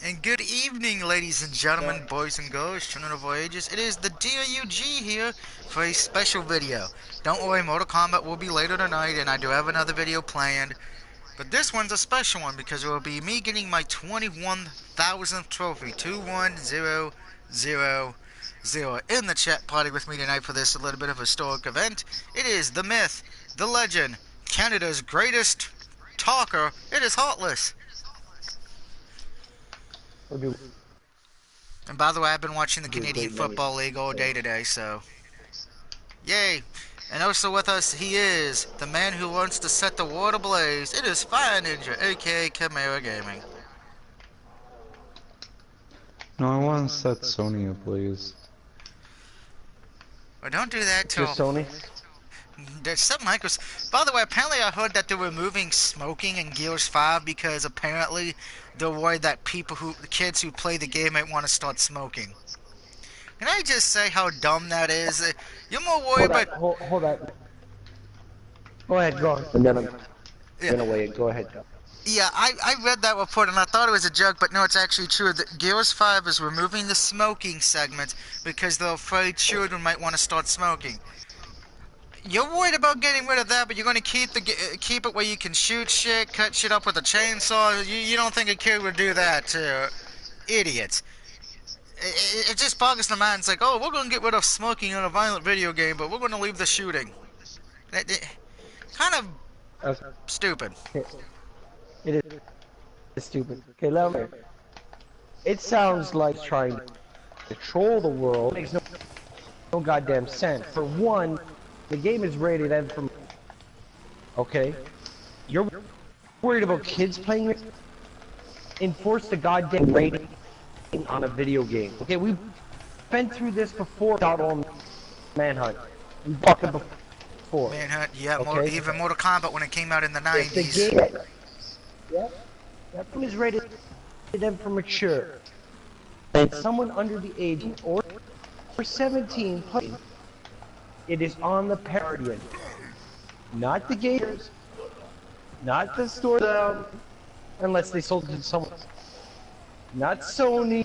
And good evening, ladies and gentlemen, boys and girls, children of all ages. It is the DOUG here for a special video. Don't worry, Mortal Kombat will be later tonight, and I do have another video planned. But this one's a special one because it will be me getting my 21,000th trophy, 21000. In the chat party with me tonight for this a little bit of a historic event. It is the myth, the legend, Canada's greatest talker. It is Heartless. And by the way, I've been watching the Canadian Football League all day today, so yay! And also with us, he is the man who wants to set the world ablaze. It is Fire Ninja, aka Chimera Gaming. No, I want to set Sony ablaze. Well, don't do that till Just Sony? there's some Microsoft. By the way, apparently I heard that they're removing smoking in Gears 5 because apparently they're worried that the kids who play the game might want to start smoking. Can I just say how dumb that is? You're more worried about... Hold on. Go ahead, go. And then I'm gonna wait. Go ahead. Yeah, I read that report and I thought it was a joke, but no, it's actually true. That Gears 5 is removing the smoking segment because they're afraid children might want to start smoking. You're worried about getting rid of that, but you're going to keep it where you can shoot shit, cut shit up with a chainsaw. You don't think a kid would do that to idiots. It just boggles the mind. It's like, oh, we're going to get rid of smoking in a violent video game, but we're going to leave the shooting. Kind of stupid. It is stupid. Okay, let me. It sounds like trying to control the world. It makes no goddamn sense. For one, the game is rated M from. Okay, you're worried about kids playing it? Enforce the goddamn rating on a video game. Okay, we've been through this before. On Manhunt. We've talked about before. Manhunt, yeah, okay? Even Mortal Kombat when it came out in the 90s. The game, that game is rated M for mature. And someone under the age or 17 playing. It is on the parody, not the gators, not the store, unless they sold it to someone, not Sony,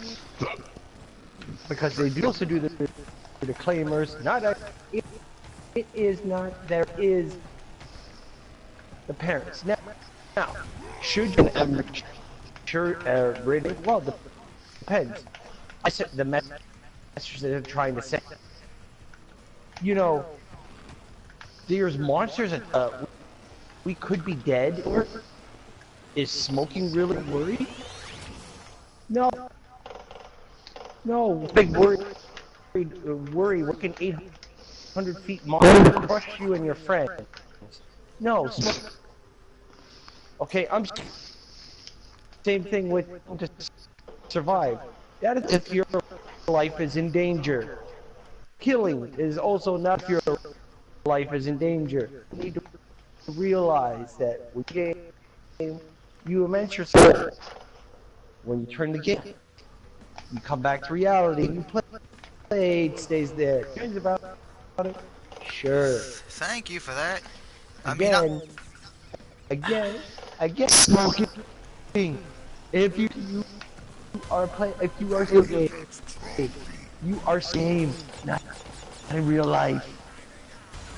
because they do also do the claimers. Not it is not. There is the parents. Now should you have mature rating? Well, depends. I said the message that they're trying to say. You know, there's monsters that we could be dead. Or is smoking really worried? No. Big worry. Working 800 feet monster crush you and your friends. No. Okay, same thing with to survive. That is if your life is in danger. Killing is also not if your life is in danger. You need to realize that with game, you immerse yourself. When you turn the game, you come back to reality. You play, it stays there. Things about it? Sure. Thank you for that. Again, smoking. If you are smoking, you are game, not in real life.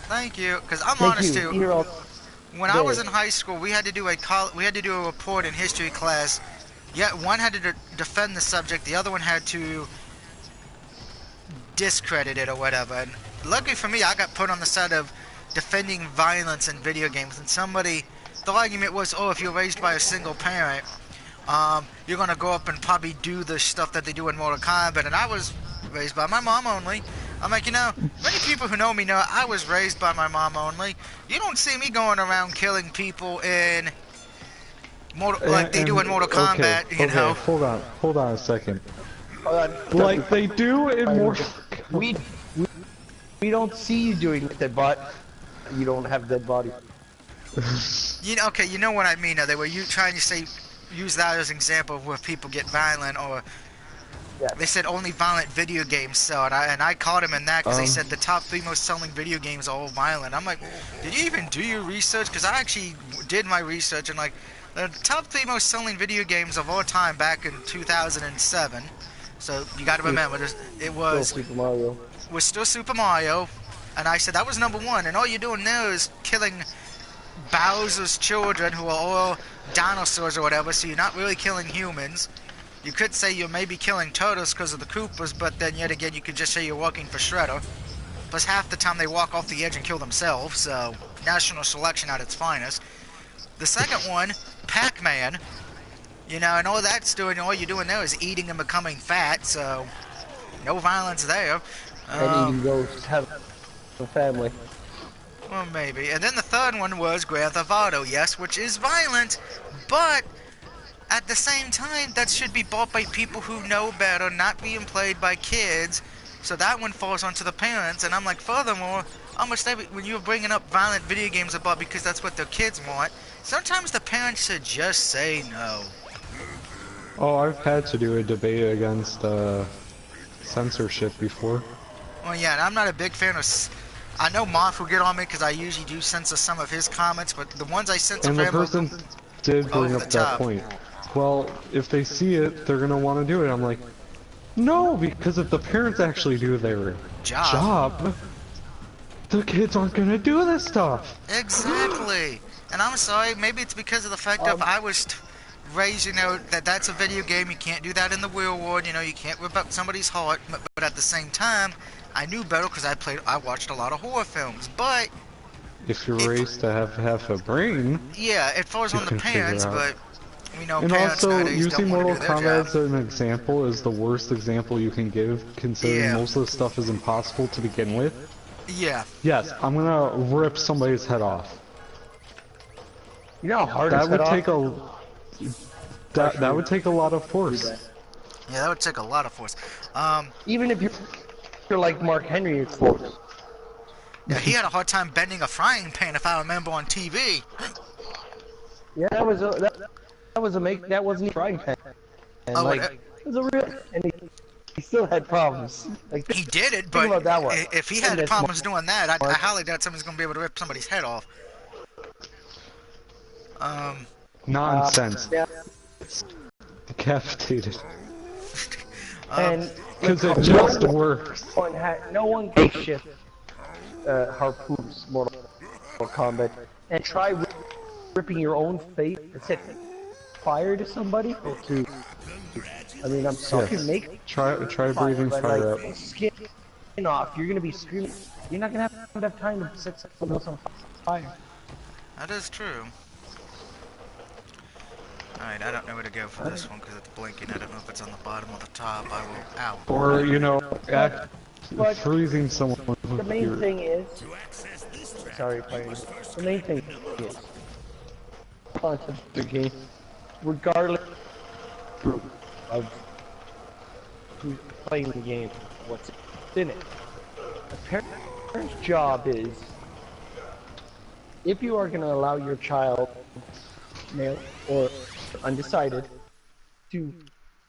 Thank you, because I'm honest too. When I was in high school, we had to do a report in history class. Yeah, one had to defend the subject, the other one had to discredit it or whatever. And luckily for me, I got put on the side of defending violence in video games. And the argument was, oh, if you're raised by a single parent, you're gonna go up and probably do the stuff that they do in Mortal Kombat. And I was raised by my mom only. I'm like, many people who know me know I was raised by my mom only. You don't see me going around killing people in like they do in Mortal Kombat, you know. Hold on a second. Like they do in Mortal Kombat. We don't see you doing that, but you don't have dead body. Okay, you know what I mean. They were trying to use that as an example of where people get violent, or they said only violent video games sell, and I caught him in that because they said the top 3 most selling video games are all violent. I'm like, did you even do your research? Because I actually did my research, and like, The top 3 most selling video games of all time back in 2007. So you got to remember, it was Super Mario. still Super Mario, and I said that was #1. And all you're doing now is killing Bowser's children, who are all dinosaurs or whatever. So you're not really killing humans. You could say you're maybe killing turtles because of the Koopas, but then yet again you could just say you're working for Shredder. Plus half the time they walk off the edge and kill themselves. So national selection at its finest. The second one, Pac-Man. You know, and all that's doing, all you're doing now is eating and becoming fat, so no violence there. And eating ghosts, have a family. Well, maybe. And then the third one was Grand Theft Auto, yes, which is violent, but at the same time, that should be bought by people who know better, not being played by kids. So that one falls onto the parents, and I'm like, furthermore, almost when you're bringing up violent video games about because that's what their kids want, sometimes the parents should just say no. Oh, I've had to do a debate against censorship before. Well, yeah, and I'm not a big fan of... I know Moth will get on me because I usually do censor some of his comments, but the ones I censor And for the him person did bring up that point. Well, if they see it, they're gonna want to do it. I'm like, no, because if the parents actually do their job, the kids aren't gonna do this stuff. Exactly. And I'm sorry, maybe it's because of the fact that I was raised, you know, that that's a video game, you can't do that in the real world, you know, you can't rip up somebody's heart, but at the same time, I knew better because I watched a lot of horror films, but... If you're raised to have half a brain... Yeah, it falls on the parents, but... We know and parents also, nowadays using don't want Mortal to do their Kombat job. as an example is the worst example you can give, considering most of the stuff is impossible to begin with. Yeah. Yes, I'm gonna rip somebody's head off. You know how hard that would take that would take a lot of force. Yeah, that would take a lot of force. Even if you're like Mark Henry, it's force. Yeah, he had a hard time bending a frying pan, if I remember, on TV. Yeah, that wasn't a frying pan. And it was a real, and he still had problems. Like, he did it, but about that one. If he had problems doing that, I highly doubt somebody's gonna be able to rip somebody's head off. Nonsense. Yeah. Decapitated. And because it just works. No one can shift Harpoon's Mortal Kombat and try ripping your own face and set fire to somebody or to. I mean, I'm sorry. Yes. Make try breathing fire up. Skin off. You're gonna be screaming. You're not gonna have enough time to set something else on fire. That is true. Alright, I don't know where to go for this one because it's blinking. I don't know if it's on the bottom or the top. I will. Ow. Or, you know, freezing someone with the main thing is. Sorry, playing. The main thing is. Content of the game, regardless of who's playing the game, what's in it. The parent's job is, if you are going to allow your child, male or undecided, to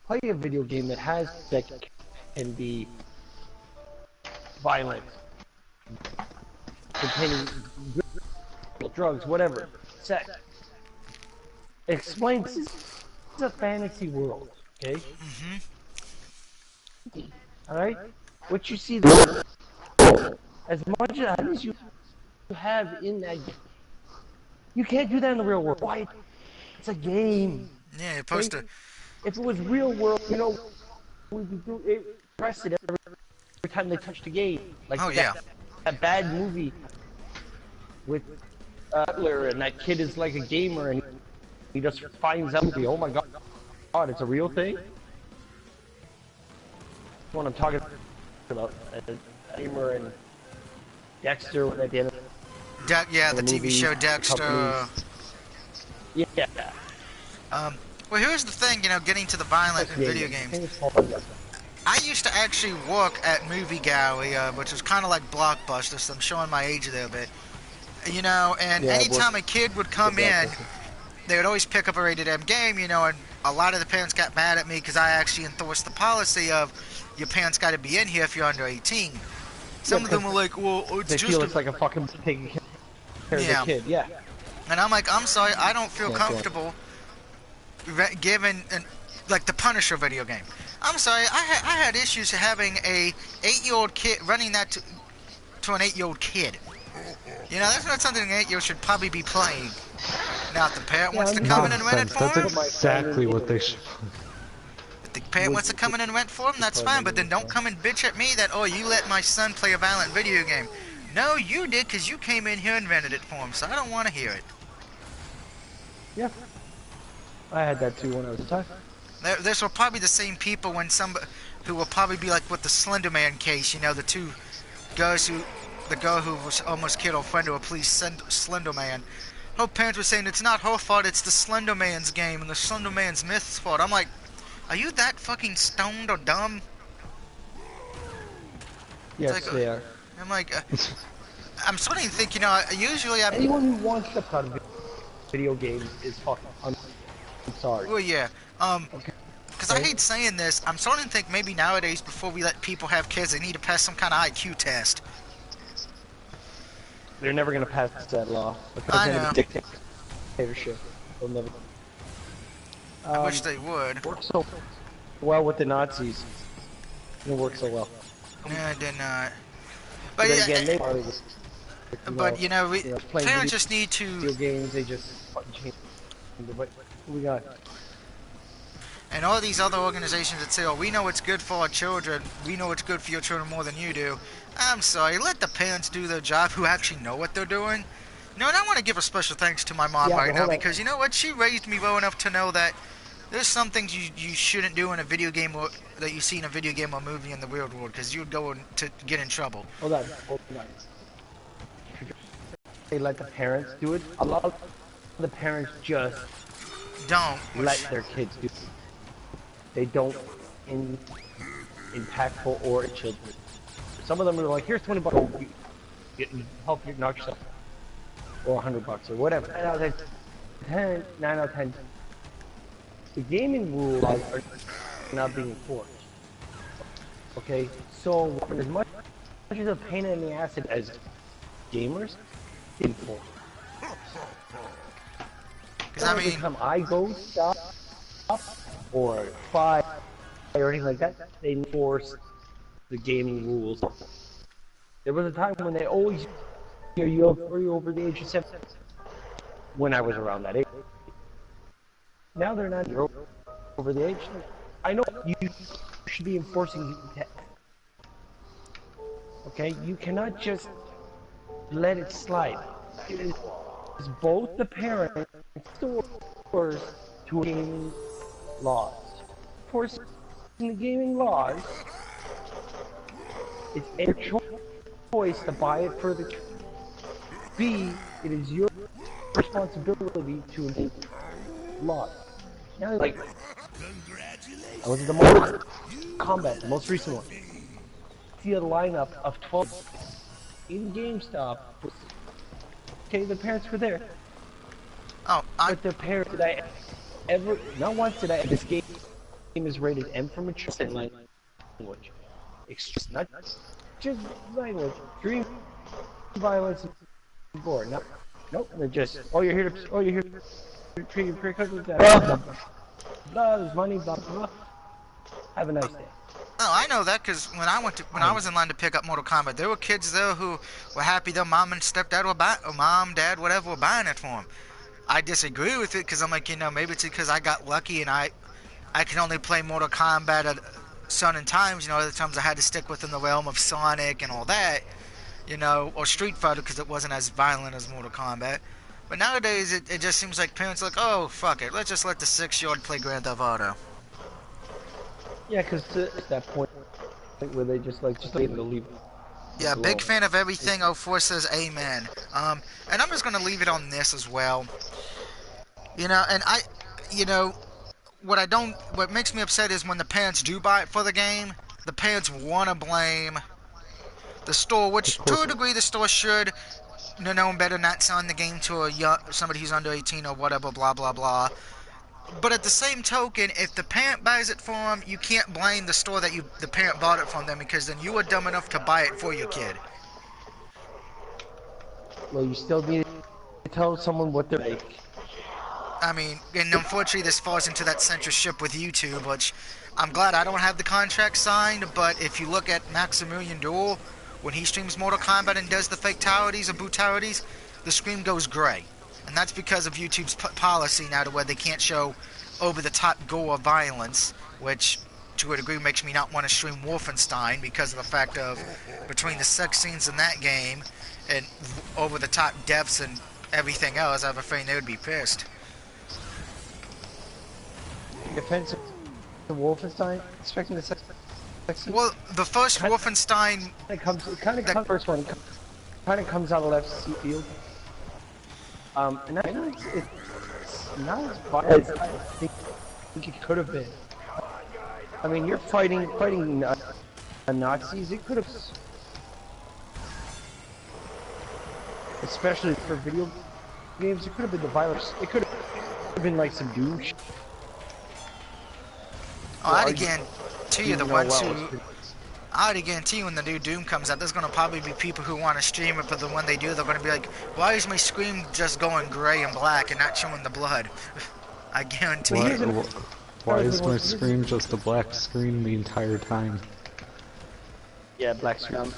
play a video game that can be violent, containing drugs, whatever, sex. Explain this is a fantasy world, okay? Alright? What you see there, as much as you have in that game, you can't do that in the real world. Why? It's a game. Yeah, you're supposed to. If it was real world, you know, we'd be arrested every time they touched a game. Like that bad movie with Butler, and that kid is like a gamer, and he just finds out, oh my god, it's a real thing? That's what I'm talking about. Gamer and Dexter at the end of the TV show Dexter. Yeah. Well, here's the thing, you know, getting to the violent in video games. I used to actually work at Movie Gallery, which was kind of like Blockbuster, so I'm showing my age there a bit. You know, and anytime a kid would come in, they would always pick up a rated M game, you know, and a lot of the parents got mad at me because I actually enforced the policy of your parents got to be in here if you're under 18. Some of them were like, well, it's they just feel it's like a fucking taking care of the kid, yeah. And I'm like, I'm sorry, I don't feel comfortable given like the Punisher video game. I'm sorry, I had issues having a 8-year-old kid running that to an 8-year-old kid. You know, that's not something an 8-year-old should probably be playing. Now, if the parent wants to come in and rent it for Nonsense. him, That's exactly what they should. if the parent wants to come in and rent for him, that's fine. But then don't come and bitch at me that, oh, you let my son play a violent video game. No, you did, because you came in here and rented it for him, so I don't want to hear it. Yeah. I had that too when I was a child. This will probably be the same people when who will probably be like with the Slender Man case, you know, the two girls the girl who was almost killed her friend who police Slender Man. Her parents were saying it's not her fault, it's the Slender Man's game and the Slender Man's myth's fault. I'm like, are you that fucking stoned or dumb? Yes, like, they are. I'm like, I'm starting to think, you know, usually anyone who wants to cut video games is fucking. I'm sorry. Well, yeah. Because I hate saying this, I'm starting to think maybe nowadays, before we let people have kids, they need to pass some kind of IQ test. They're never gonna pass that law. I know. Dictatorship. They'll never. I wish they would. Worked so well with the Nazis. It worked so well. No, it did not. But yeah, again, they probably was, parents just need to. Video games, they just fucking change. But we got. And all these other organizations that say, oh, we know what's good for our children, we know what's good for your children more than you do. I'm sorry, let the parents do their job who actually know what they're doing. You know, and I want to give a special thanks to my mom right now because, you know what, she raised me well enough to know that there's some things you shouldn't do in a video game or that you see in a video game or movie in the real world because you would go to get in trouble. Hold on. They let the parents do it. A lot of the parents just don't let their kids do it. They don't impactful or children. Some of them are like, here's 20 bucks, help you knock yourself, or 100 bucks or whatever. 9 out of 10, 9 out of 10. The gaming rules are not being enforced. Okay, so as much as a pain in the ass as gamers, enforce. Because I mean, I go stop or fight or anything like that, they enforce the gaming rules. There was a time when they always hear you over the age of 7 when I was around that age. Now they're not over the age. I know you should be enforcing that. Okay, you cannot just let it slide. It is both the parent and stores to gaming laws. Enforcing the gaming laws, it's their choice to buy it for the B. It is your responsibility to enforce laws. Now, like, I was at the Mortal Kombat, the most recent one. See a lineup of 12 in GameStop. Okay, the parents were there. Oh, but the parents, did I ever? Not once did I. This game is rated M for mature language. It's not just language. Extreme violence and gore. No, nope. They're just. Oh, you're here to. Oh, you're here to treat your cousins. Blah, there's money. Blah blah. Have a nice day. Oh, I know that because when I was in line to pick up Mortal Kombat, there were kids there who were happy their mom and stepdad were buying, or mom, dad, whatever, were buying it for them. I disagree with it because I'm like, you know, maybe it's because I got lucky and I can only play Mortal Kombat at certain times. You know, other times I had to stick within the realm of Sonic and all that, you know, or Street Fighter because it wasn't as violent as Mortal Kombat. But nowadays, it just seems like parents are like, oh, fuck it, let's just let the 6-year-old play Grand Theft Auto. Yeah, because at that point where they just leave it. Yeah, big fan of everything 04 says amen. And I'm just going to leave it on this as well. You know, and what makes me upset is when the parents do buy it for the game, the parents want to blame the store, which to a degree the store should know better not selling the game to somebody who's under 18 or whatever, blah, blah, blah. But at the same token, if the parent buys it for them, you can't blame the store that the parent bought it from them because then you were dumb enough to buy it for your kid. Well, you still need to tell someone what they're like. I mean, and unfortunately this falls into that censorship with YouTube, which I'm glad I don't have the contract signed, but if you look at Maximilian Duel, when he streams Mortal Kombat and does the fatalities or brutalities, the screen goes gray. And that's because of YouTube's policy now to where they can't show over-the-top gore or violence, which to a degree makes me not want to stream Wolfenstein because of the fact of between the sex scenes in that game and over-the-top deaths and everything else, I have a feeling they would be pissed. Defense of Wolfenstein, expecting the sex scene? Well, the first Wolfenstein... First one kind of comes out of left field. And I know it's not as violent as I think it could have been. I mean, you're fighting Nazis. It could have, especially for video games, it could have been the violence. It could have been like some douche. Oh, I'd guarantee you the ones who... I'd guarantee you when the new Doom comes out, there's going to probably be people who want to stream it, but then when they do, they're going to be like, why is my screen just going gray and black and not showing the blood? I guarantee you. Why is my screen just a black screen the entire time? Yeah, black screen.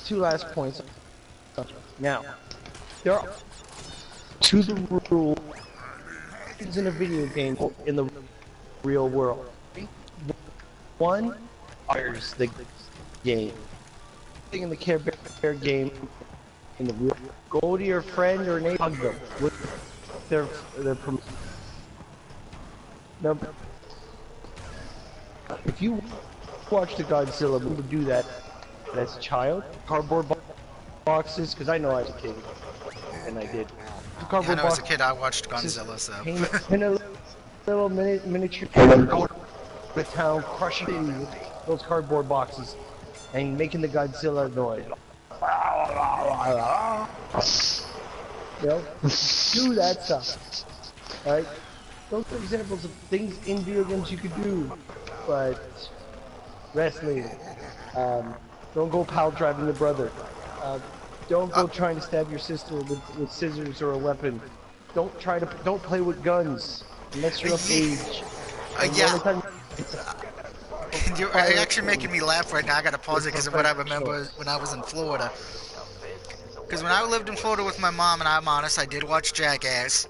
2 last points. Now, there are 2 rules in a video game in the real world. One, fires the game. In the Care Bear game, in the real, go to your friend or neighbor, hug them with their now, if you watch the Godzilla movie, do that as a child, cardboard boxes, because I know I was a kid, and I did. Yeah, I know as a kid I watched Godzilla, so. In a little miniature, and then go to town, crushing those cardboard boxes, and making the Godzilla noise. You know, do that stuff. Alright? Those are examples of things in video games you could do, but wrestling, don't go pile driving your brother, don't go trying to stab your sister with scissors or a weapon, don't play with guns unless you're of age. Yeah. You're actually making me laugh right now. I gotta pause it because of what I remember when I was in Florida. Because when I lived in Florida with my mom, and I'm honest, I did watch Jackass.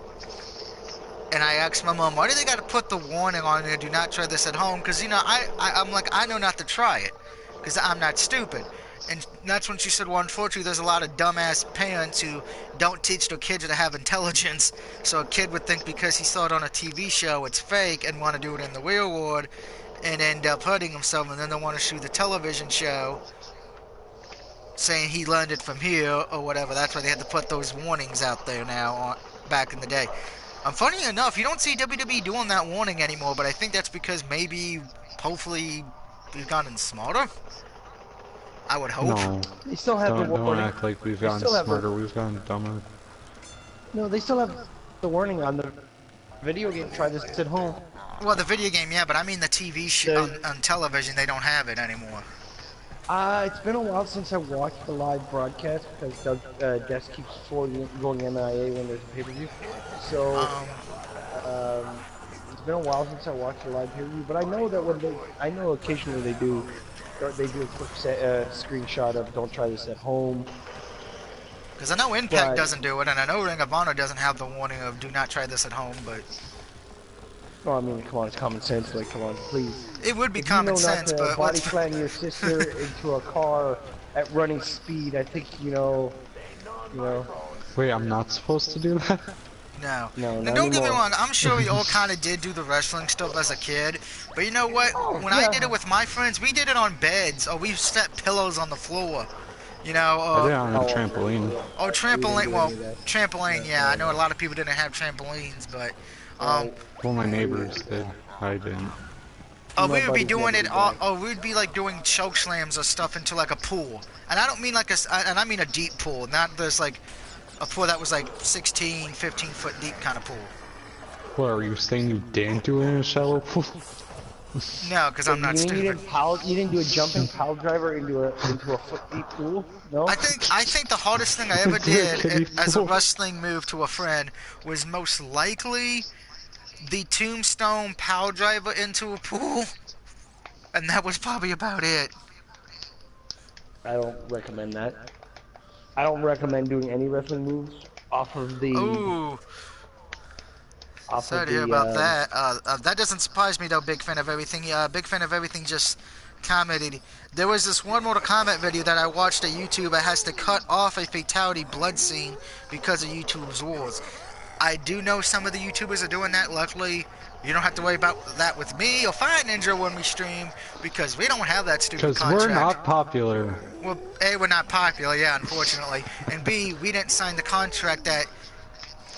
And I asked my mom, why do they gotta put the warning on there, do not try this at home? Because, you know, I'm like, I know not to try it. Because I'm not stupid. And that's when she said, well, unfortunately, there's a lot of dumbass parents who don't teach their kids to have intelligence. So a kid would think because he saw it on a TV show, it's fake, and want to do it in the real world, and end up hurting himself, and then they want to shoot the television show saying he learned it from here, or whatever. That's why they had to put those warnings out there now, back in the day. Funny enough, you don't see WWE doing that warning anymore, but I think that's because maybe, hopefully, we've gotten smarter? I would hope. No. They still have the warning. Don't act like we've gotten smarter, we've gotten dumber. No, they still have the warning on the video game, try this at home. Well, the video game, yeah, but I mean the TV show on television, they don't have it anymore. It's been a while since I watched the live broadcast because Des keeps going MIA when there's a pay-per-view. So, it's been a while since I watched the live pay-per-view, but I know that I know occasionally they do a quick screenshot of "Don't try this at home." Because I know Impact doesn't do it, and I know Ring of Honor doesn't have the warning of "Do not try this at home," but. No, I mean, come on, it's common sense. Like, come on, please. It would be common sense, but body slam your sister into a car at running speed. I think you know. Wait, I'm not supposed to do that? No. No, now, don't get me wrong. I'm sure we all kind of did do the wrestling stuff as a kid, but you know what? When I did it with my friends, we did it on beds, or we set pillows on the floor. You know. I did it on a trampoline. Oh, trampoline. Well, trampoline. Yeah, I know a lot of people didn't have trampolines, but. Well, my neighbors did. I didn't. Oh, we would be doing it. We'd be like doing choke slams or stuff into like a pool, and I don't mean like and I mean a deep pool, not this like a pool that was like 16, 15 foot deep kind of pool. What, are you saying you didn't do it in a shallow pool? No, because I'm not You mean stupid. you didn't do a jumping pile driver into a foot deep pool? No. I think the hardest thing I ever Into a did kiddie as a pool. wrestling move to a friend was most likely the tombstone power driver into a pool, and that was probably about it. I don't recommend that. I don't recommend doing any wrestling moves off of the Oh, off sorry of to hear the about that. That doesn't surprise me though. Big fan of everything. Big fan of everything. Just commented. There was this one Mortal Kombat video that I watched at YouTube. It has to cut off a fatality blood scene because of YouTube's rules. I do know some of the YouTubers are doing that. Luckily, you don't have to worry about that with me or Fire Ninja when we stream because we don't have that stupid Because we're contract. not popular. Well, A, we're not popular, yeah, unfortunately. And B, we didn't sign the contract that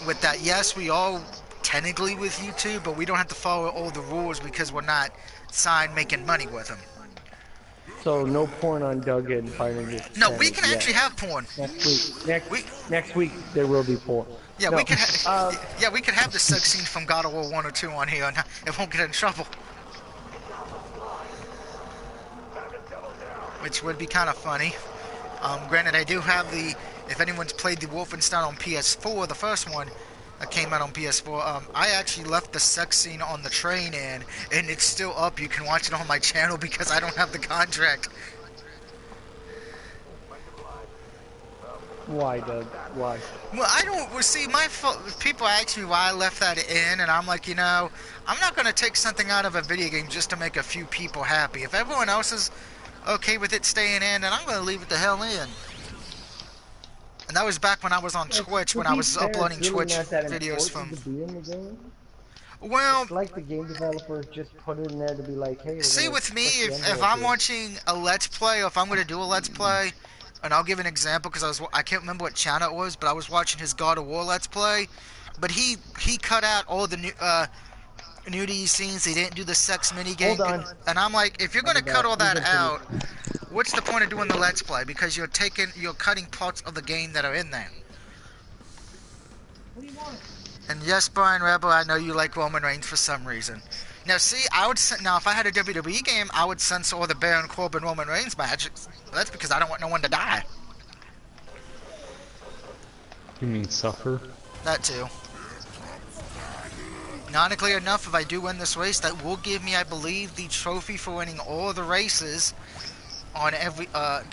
with that. Yes, we all technically with YouTube, but we don't have to follow all the rules because we're not signed making money with them. so no porn on Doug and Fire Ninja's No, we channel can yet. actually have porn. We Next week there will be porn. yeah, No. we could yeah, we could have the sex scene from God of War 1 or 2 on here and it won't get in trouble. Which would be kind of funny. Granted, I do have the, if anyone's played the Wolfenstein on PS4, the first one that came out on PS4, I actually left the sex scene on the train and it's still up. You can watch it on my channel because I don't have the contract. Why, Doug? Why? Well, I don't, well, see, people ask me why I left that in, and I'm like, I'm not going to take something out of a video game just to make a few people happy. If everyone else is okay with it staying in, then I'm going to leave it the hell in. And that was back when I was on Twitch, when I was uploading Twitch videos from... To be in the game. Well, It's like the game developers just put it in there to be like, hey, see, with me, if I'm watching a Let's Play, or if I'm going to do a Let's Play, and I'll give an example, because I can't remember what channel it was, but I was watching his God of War Let's Play, but he cut out all the nudity scenes, he didn't do the sex minigame, and I'm like, if you're going to cut all that out, what's the point of doing the Let's Play? Because you're cutting parts of the game that are in there. What do you want? And yes, Brian Rebel, I know you like Roman Reigns for some reason. Now, see, now if I had a WWE game, I would censor all the Baron Corbin Roman Reigns matches. That's because I don't want no one to die. You mean suffer? That too. Ironically enough, if I do win this race, that will give me, I believe, the trophy for winning all the races on every,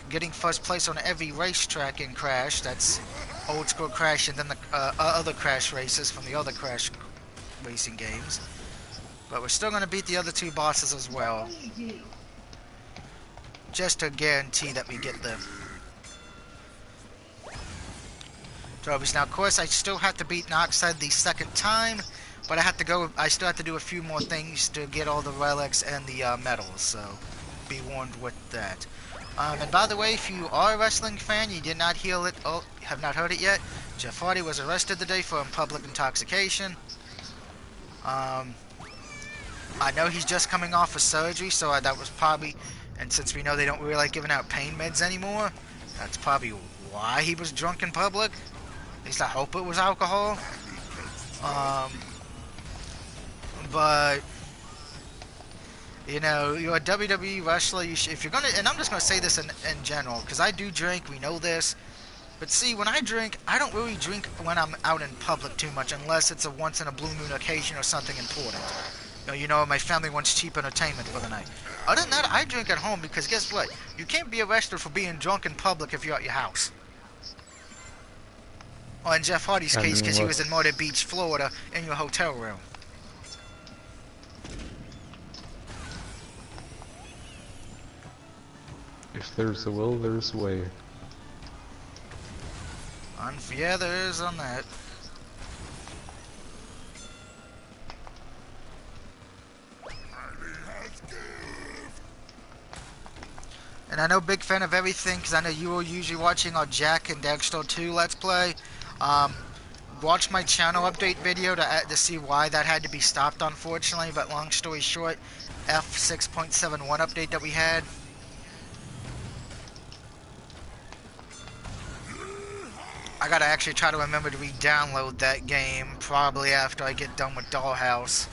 getting first place on every racetrack in Crash. That's Old School Crash and then the other Crash races from the other Crash racing games. But we're still going to beat the other two bosses as well. Just to guarantee that we get the trophies. Now, of course, I still have to beat Noxide the second time. But I still have to do a few more things to get all the relics and the medals. So, be warned with that. And by the way, if you are a wrestling fan, you did not hear it, have not heard it yet, Jeff Hardy was arrested today for public intoxication. I know he's just coming off of surgery, so that was probably, and since we know they don't really like giving out pain meds anymore, that's probably why he was drunk in public. At least I hope it was alcohol. But you're a WWE wrestler. If you're gonna, and I'm just gonna say this in general, because I do drink. We know this. But see, when I drink, I don't really drink when I'm out in public too much, unless it's a once in a blue moon occasion or something important. My family wants cheap entertainment for the night. Other than that, I drink at home because guess what? You can't be arrested for being drunk in public if you're at your house. Or in Jeff Hardy's case, because he was in Myrtle Beach, Florida, in your hotel room. If there's a will, there's a way. Yeah, there is on that. And I know big fan of everything, because I know you were usually watching our Jack and Dagstar 2 Let's Play. Watch my channel update video to see why that had to be stopped, unfortunately. But long story short, F6.71 update that we had. I gotta actually try to remember to re-download that game, probably after I get done with Dollhouse.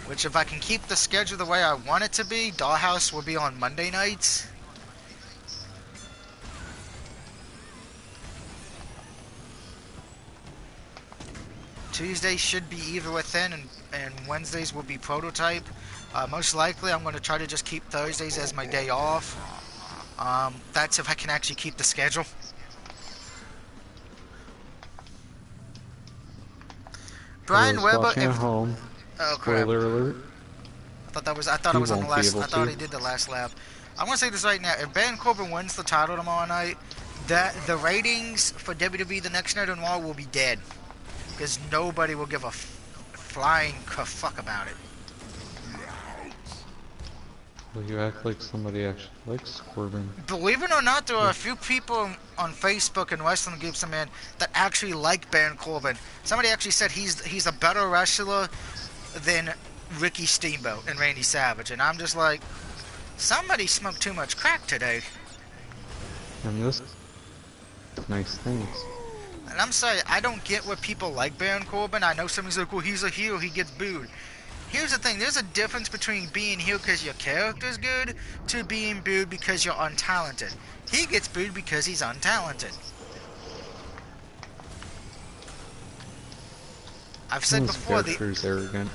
Which, if I can keep the schedule the way I want it to be, Dollhouse will be on Monday nights. Tuesdays should be Either Within, and Wednesdays will be Prototype. Most likely, I'm going to try to just keep Thursdays as my day off. That's if I can actually keep the schedule. Brian Weber, watching at home. Oh crap! Spoiler alert. I thought it was on the last. I thought he did the last lap. I'm gonna say this right now: if Baron Corbin wins the title tomorrow night, that the ratings for WWE the next night on Raw will be dead, because nobody will give a flying fuck about it. Well, you act like somebody actually likes Corbin. Believe it or not, there are a few people on Facebook and wrestling groups, man, that actually like Baron Corbin. Somebody actually said he's a better wrestler than Ricky Steamboat and Randy Savage, and I'm just like, somebody smoked too much crack today. And this nice things. And I'm sorry, I don't get what people like Baron Corbin. I know somebody's like, well, he's a heel, he gets booed. Here's the thing, there's a difference between being heel because your character's good to being booed because you're untalented. He gets booed because he's untalented. I've said before, the character's arrogant.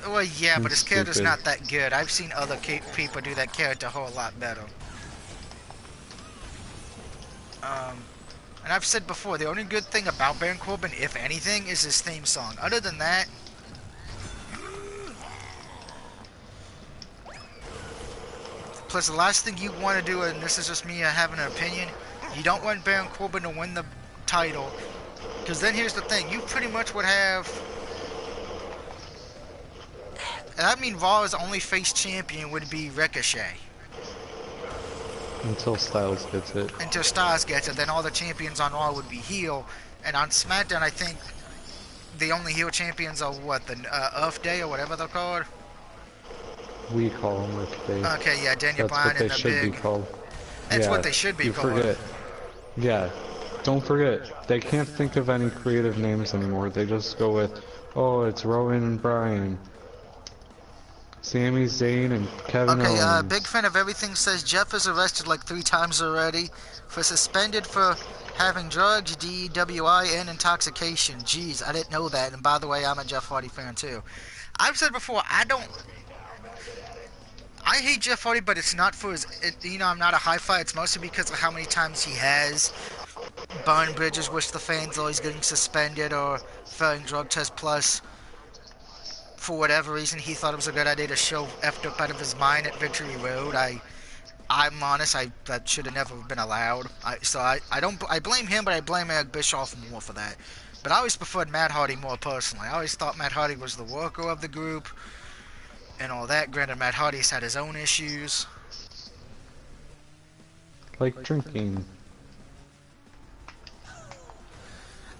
Well, yeah, but his character's not that good. I've seen other people do that character a whole lot better. And I've said before, the only good thing about Baron Corbin, if anything, is his theme song. Other than that, plus the last thing you want to do, and this is just me having an opinion, you don't want Baron Corbin to win the title, because then here's the thing, you pretty much would have, and I mean Raw's only face champion would be Ricochet. Until Styles gets it. Until Styles gets it, then all the champions on Raw would be heel, and on SmackDown I think the only heel champions are what, the Earth Day or whatever they're called? We call them Earth Day. Okay, yeah, Daniel Bryan and the Big. That's what they should be called. That's what they should be called. You forget. Yeah, don't forget. They can't think of any creative names anymore. They just go with, oh, it's Rowan and Bryan. Sami Zayn and Kevin Owens. Okay, big fan of everything says Jeff is arrested like 3 times already for suspended for having drugs, DWI, and intoxication. Jeez, I didn't know that. And by the way, I'm a Jeff Hardy fan too. I've said before, I hate Jeff Hardy, but it's not for his, I'm not a hi-fi. It's mostly because of how many times he has burned bridges, which the fans always getting suspended or failing drug test. Plus, for whatever reason, he thought it was a good idea to show effed up out of his mind at Victory Road. I'm honest, that should have never been allowed. I blame him, but I blame Eric Bischoff more for that. But I always preferred Matt Hardy more personally. I always thought Matt Hardy was the worker of the group and all that. Granted, Matt Hardy's had his own issues. Like drinking.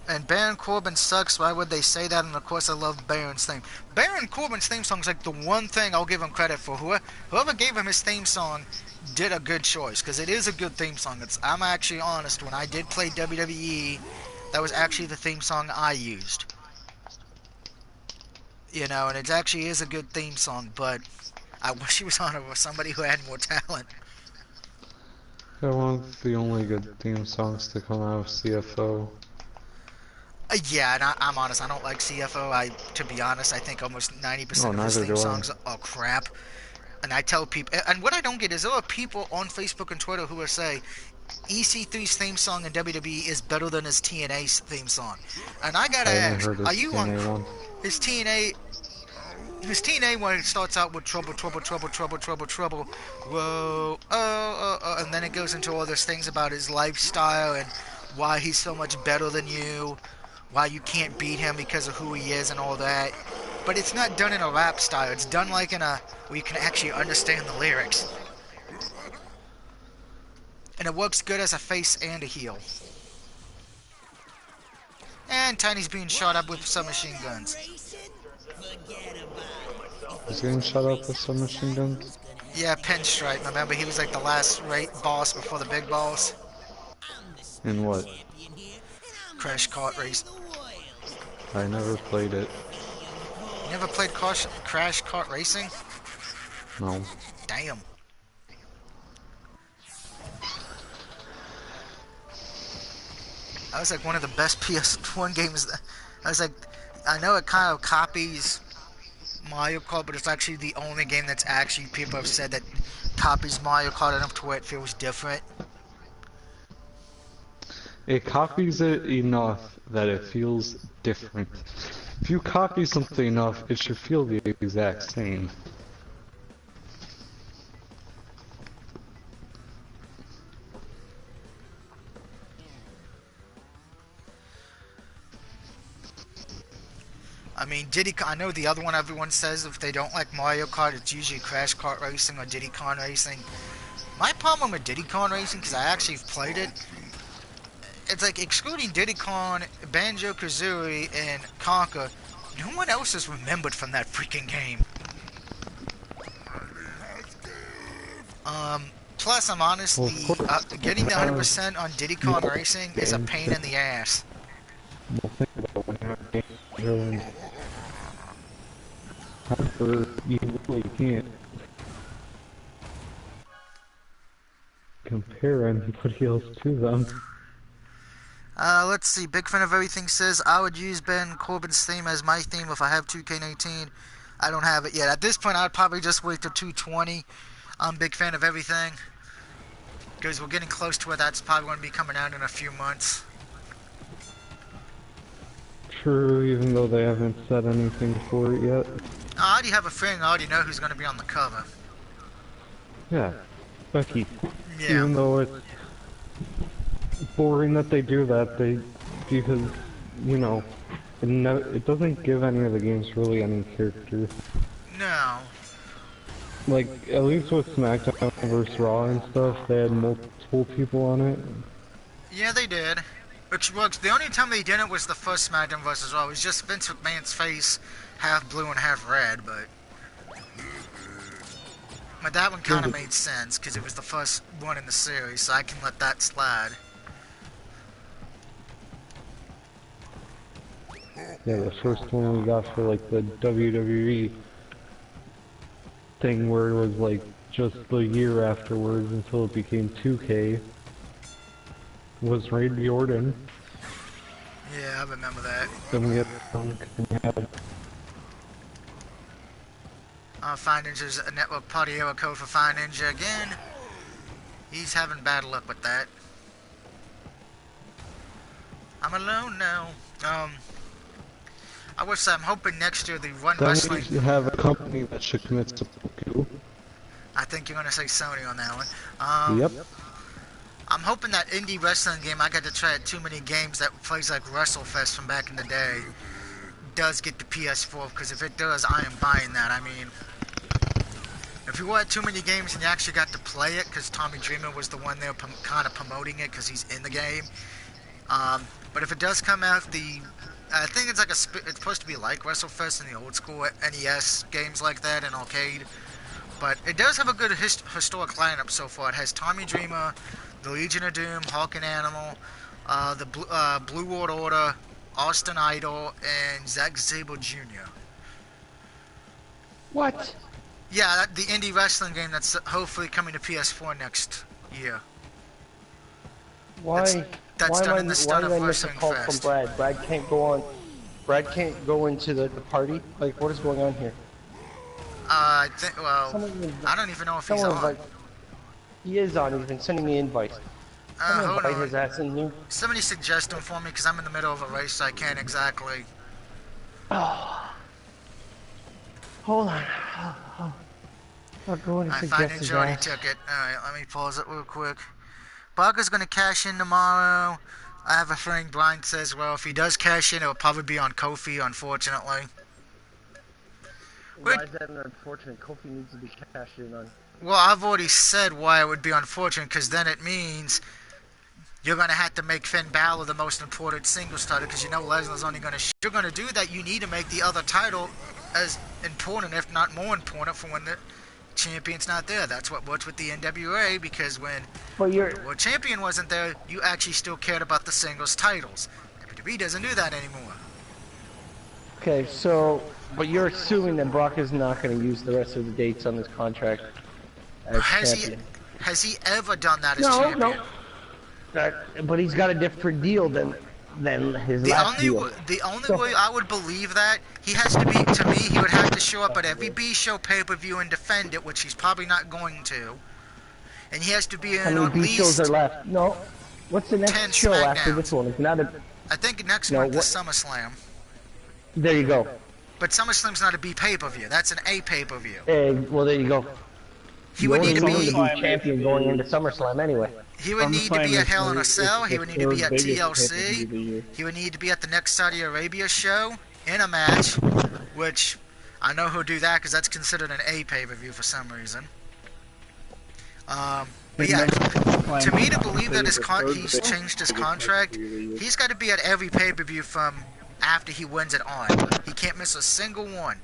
And Baron Corbin sucks. Why would they say that? And of course, I love Baron's theme. Baron Corbin's theme song is like the one thing I'll give him credit for. Whoever gave him his theme song did a good choice, because it is a good theme song. I'm actually honest. When I did play WWE, that was actually the theme song I used. And it actually is a good theme song, but I wish he was on it with somebody who had more talent. I want the only good theme songs to come out of CFO. Yeah, and I'm honest, I don't like CFO. To be honest, I think almost 90% of his theme songs are crap. And I tell people, and what I don't get is there are people on Facebook and Twitter who will say EC3's theme song in WWE is better than his TNA theme song. And I gotta ask, are you on his TNA? His TNA one starts out with trouble, trouble, trouble, trouble, trouble, trouble, whoa, and then it goes into all those things about his lifestyle and why he's so much better than you, why you can't beat him because of who he is and all that. But it's not done in a rap style. It's done like in a where you can actually understand the lyrics. And it works good as a face and a heel. And Tiny's being shot up with submachine guns. He's getting shot up with submachine guns? Yeah, Pinstripe. Remember, he was like the last boss before the big boss. In what? Crash Kart Race. I never played it. You never played Crash Kart Racing? No. Damn. That was like one of the best PS1 games. I was like, I know it kind of copies Mario Kart, but it's actually the only game that's actually people have said that copies Mario Kart enough to where it feels different. It copies it enough that it feels different. If you copy something enough, it should feel the exact same. I mean, I know the other one everyone says if they don't like Mario Kart, it's usually Crash Kart Racing or Diddy Kong Racing. My problem with Diddy Kong Racing, because I actually played it, it's like excluding Diddy Kong, Banjo-Kazooie, and Conker, no one else is remembered from that freaking game. Plus, I'm honestly, getting the 100% on Diddy Kong Racing is a pain in the ass. Well, think about when you're you really can't compare anybody else to them. Let's see. Big fan of everything says I would use Ben Corbin's theme as my theme if I have 2K19. I don't have it yet. At this point, I'd probably just wait till 220. I'm a big fan of everything because we're getting close to it. That's probably going to be coming out in a few months. True, even though they haven't said anything for it yet. I already have a feeling I already know who's going to be on the cover. Yeah, Becky. Yeah. Even though it's boring that they do that, because, you know, it doesn't give any of the games really any character. No. Like, at least with SmackDown vs. Raw and stuff, they had multiple people on it. Yeah, they did. Which works. The only time they didn't was the first SmackDown vs. Raw. It was just Vince McMahon's face, half blue and half red, but that one kind of made sense because it was the first one in the series, so I can let that slide. Yeah, the first one we got for like the WWE thing where it was like just the year afterwards until it became 2K was Randy Orton. Yeah, I remember that. Then we had Punk and we had Fire Ninja's a network party error code for Fire Ninja again. He's having bad luck with that. I'm alone now. I'm hoping next year the Run Wrestling... you have a company that should commit to Goku. I think you're going to say Sony on that one. Yep. I'm hoping that indie wrestling game I got to try at Too Many Games that plays like WrestleFest from back in the day does get the PS4, because if it does, I am buying that. I mean, if you were at Too Many Games and you actually got to play it, because Tommy Dreamer was the one there kind of promoting it because he's in the game. But if it does come out, I think it's like it's supposed to be like WrestleFest in the old school NES games like that and arcade. But it does have a good historic lineup so far. It has Tommy Dreamer, the Legion of Doom, Hulk and Animal, the Blue World Order, Austin Idol, and Zack Sabre Jr. What? Yeah, the indie wrestling game that's hopefully coming to PS4 next year. Why? That's why done am in the I, start why of did I miss a Wrestling call Fest. from Brad? Brad can't go on. Brad can't go into the party. Like, what is going on here? I think. Well, I don't even know if he's on. He is on. He's been sending me invites. Hold invite on. his ass in here. Somebody suggest him for me because I'm in the middle of a race, so I can't exactly. Oh. Hold on. I'll go and I suggest find his it already ass. took it. Alright, let me pause it real quick. Barker's gonna cash in tomorrow. I have a feeling Brian says, well, if he does cash in, it'll probably be on Kofi, unfortunately. Why is that an unfortunate? Kofi needs to be cashed in on. Well, I've already said why it would be unfortunate, because then it means you're going to have to make Finn Balor the most important singles title, because you know Lesnar's only going to... If you're going to do that, you need to make the other title as important, if not more important, for when the champion's not there. That's what worked with the NWA, because when the world champion wasn't there, you actually still cared about the singles titles. WWE doesn't do that anymore. Okay, so, but you're assuming that Brock is not going to use the rest of the dates on his contract as champion. Has he ever done that as No, champion? no. But he's got a different deal than his last deal. The only way I would believe that, he has to be, to me, he would have to show up at every B-show pay-per-view and defend it, which he's probably not going to. And he has to be in How many at B-shows least are left? No. What's the next show after this one? It's not a... I think next month is SummerSlam. There you go. But SummerSlam's not a B pay-per-view. That's an A pay-per-view. Well, there you go. He would need to be champion going into SummerSlam anyway. He would need to be at Hell in a Cell. He would need to be at TLC. He would need to be at the next Saudi Arabia show in a match, which I know he'll do that because that's considered an A pay-per-view for some reason. But yeah, to me to believe that he's changed his contract, he's got to be at every pay-per-view from after he wins it on. He can't miss a single one.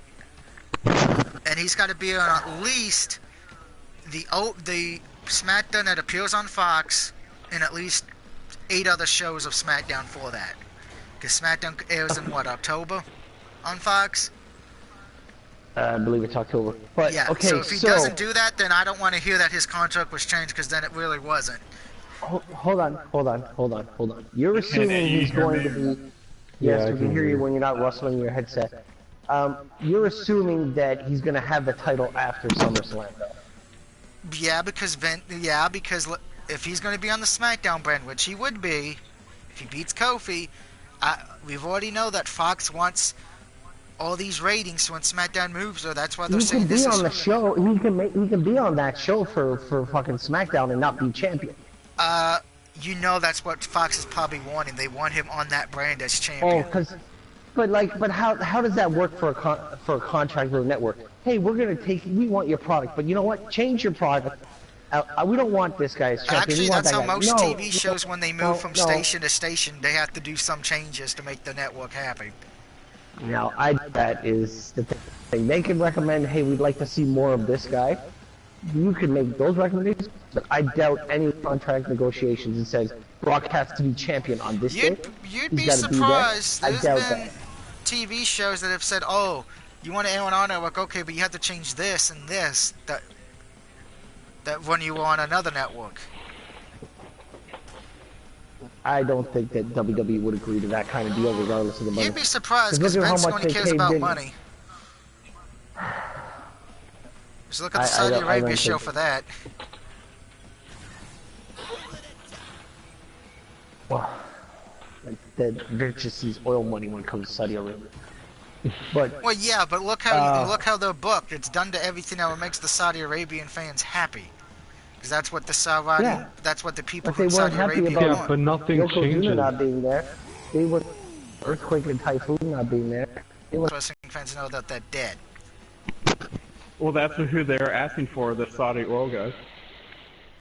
And he's got to be on at least the SmackDown that appears on Fox and at least 8 other shows of SmackDown for that. Because SmackDown airs in, what, October on Fox? I believe it's October. But, yeah, okay, so if he doesn't do that, then I don't want to hear that his contract was changed, because then it really wasn't. Hold on. You're assuming he's going to be... Yes, we can hear you when you're not rustling your headset. You're assuming that he's going to have the title after SummerSlam, though. Yeah, because if he's going to be on the SmackDown brand, which he would be, if he beats Kofi, we've already know that Fox wants all these ratings when SmackDown moves, so that's why they're saying this is... He can be on the show. He can be on that show for fucking SmackDown and not be champion. You know that's what Fox is probably wanting. They want him on that brand as champion. Oh, but how does that work for a contract with a network? Hey, we want your product, but you know what? Change your product. We don't want this guy as champion. Actually, that's how most TV shows, when they move from station to station, they have to do some changes to make the network happy. Now, that is the thing. They can recommend, hey, we'd like to see more of this guy. You can make those recommendations, but I doubt any contract negotiations that says Brock has to be champion on this day. You'd be surprised. There's been TV shows that have said, oh, you want to air on our network, okay, but you have to change this and this, that when you were on another network. I don't think that WWE would agree to that kind of deal regardless of the money. You'd be surprised, because Vince only cares about money. Just look at the Saudi Arabia show for that. Well, Vince just sees oil money when it comes to Saudi Arabia. But well, yeah, but look how they're booked. It's done to everything that makes the Saudi Arabian fans happy. Because that's what that's what the people from Saudi Arabia want. Yeah, but nothing changes. Not being there. They were earthquake and typhoon not being there. Wrestling fans know that they're dead. Well, that's who they're asking for, the Saudi oil guys.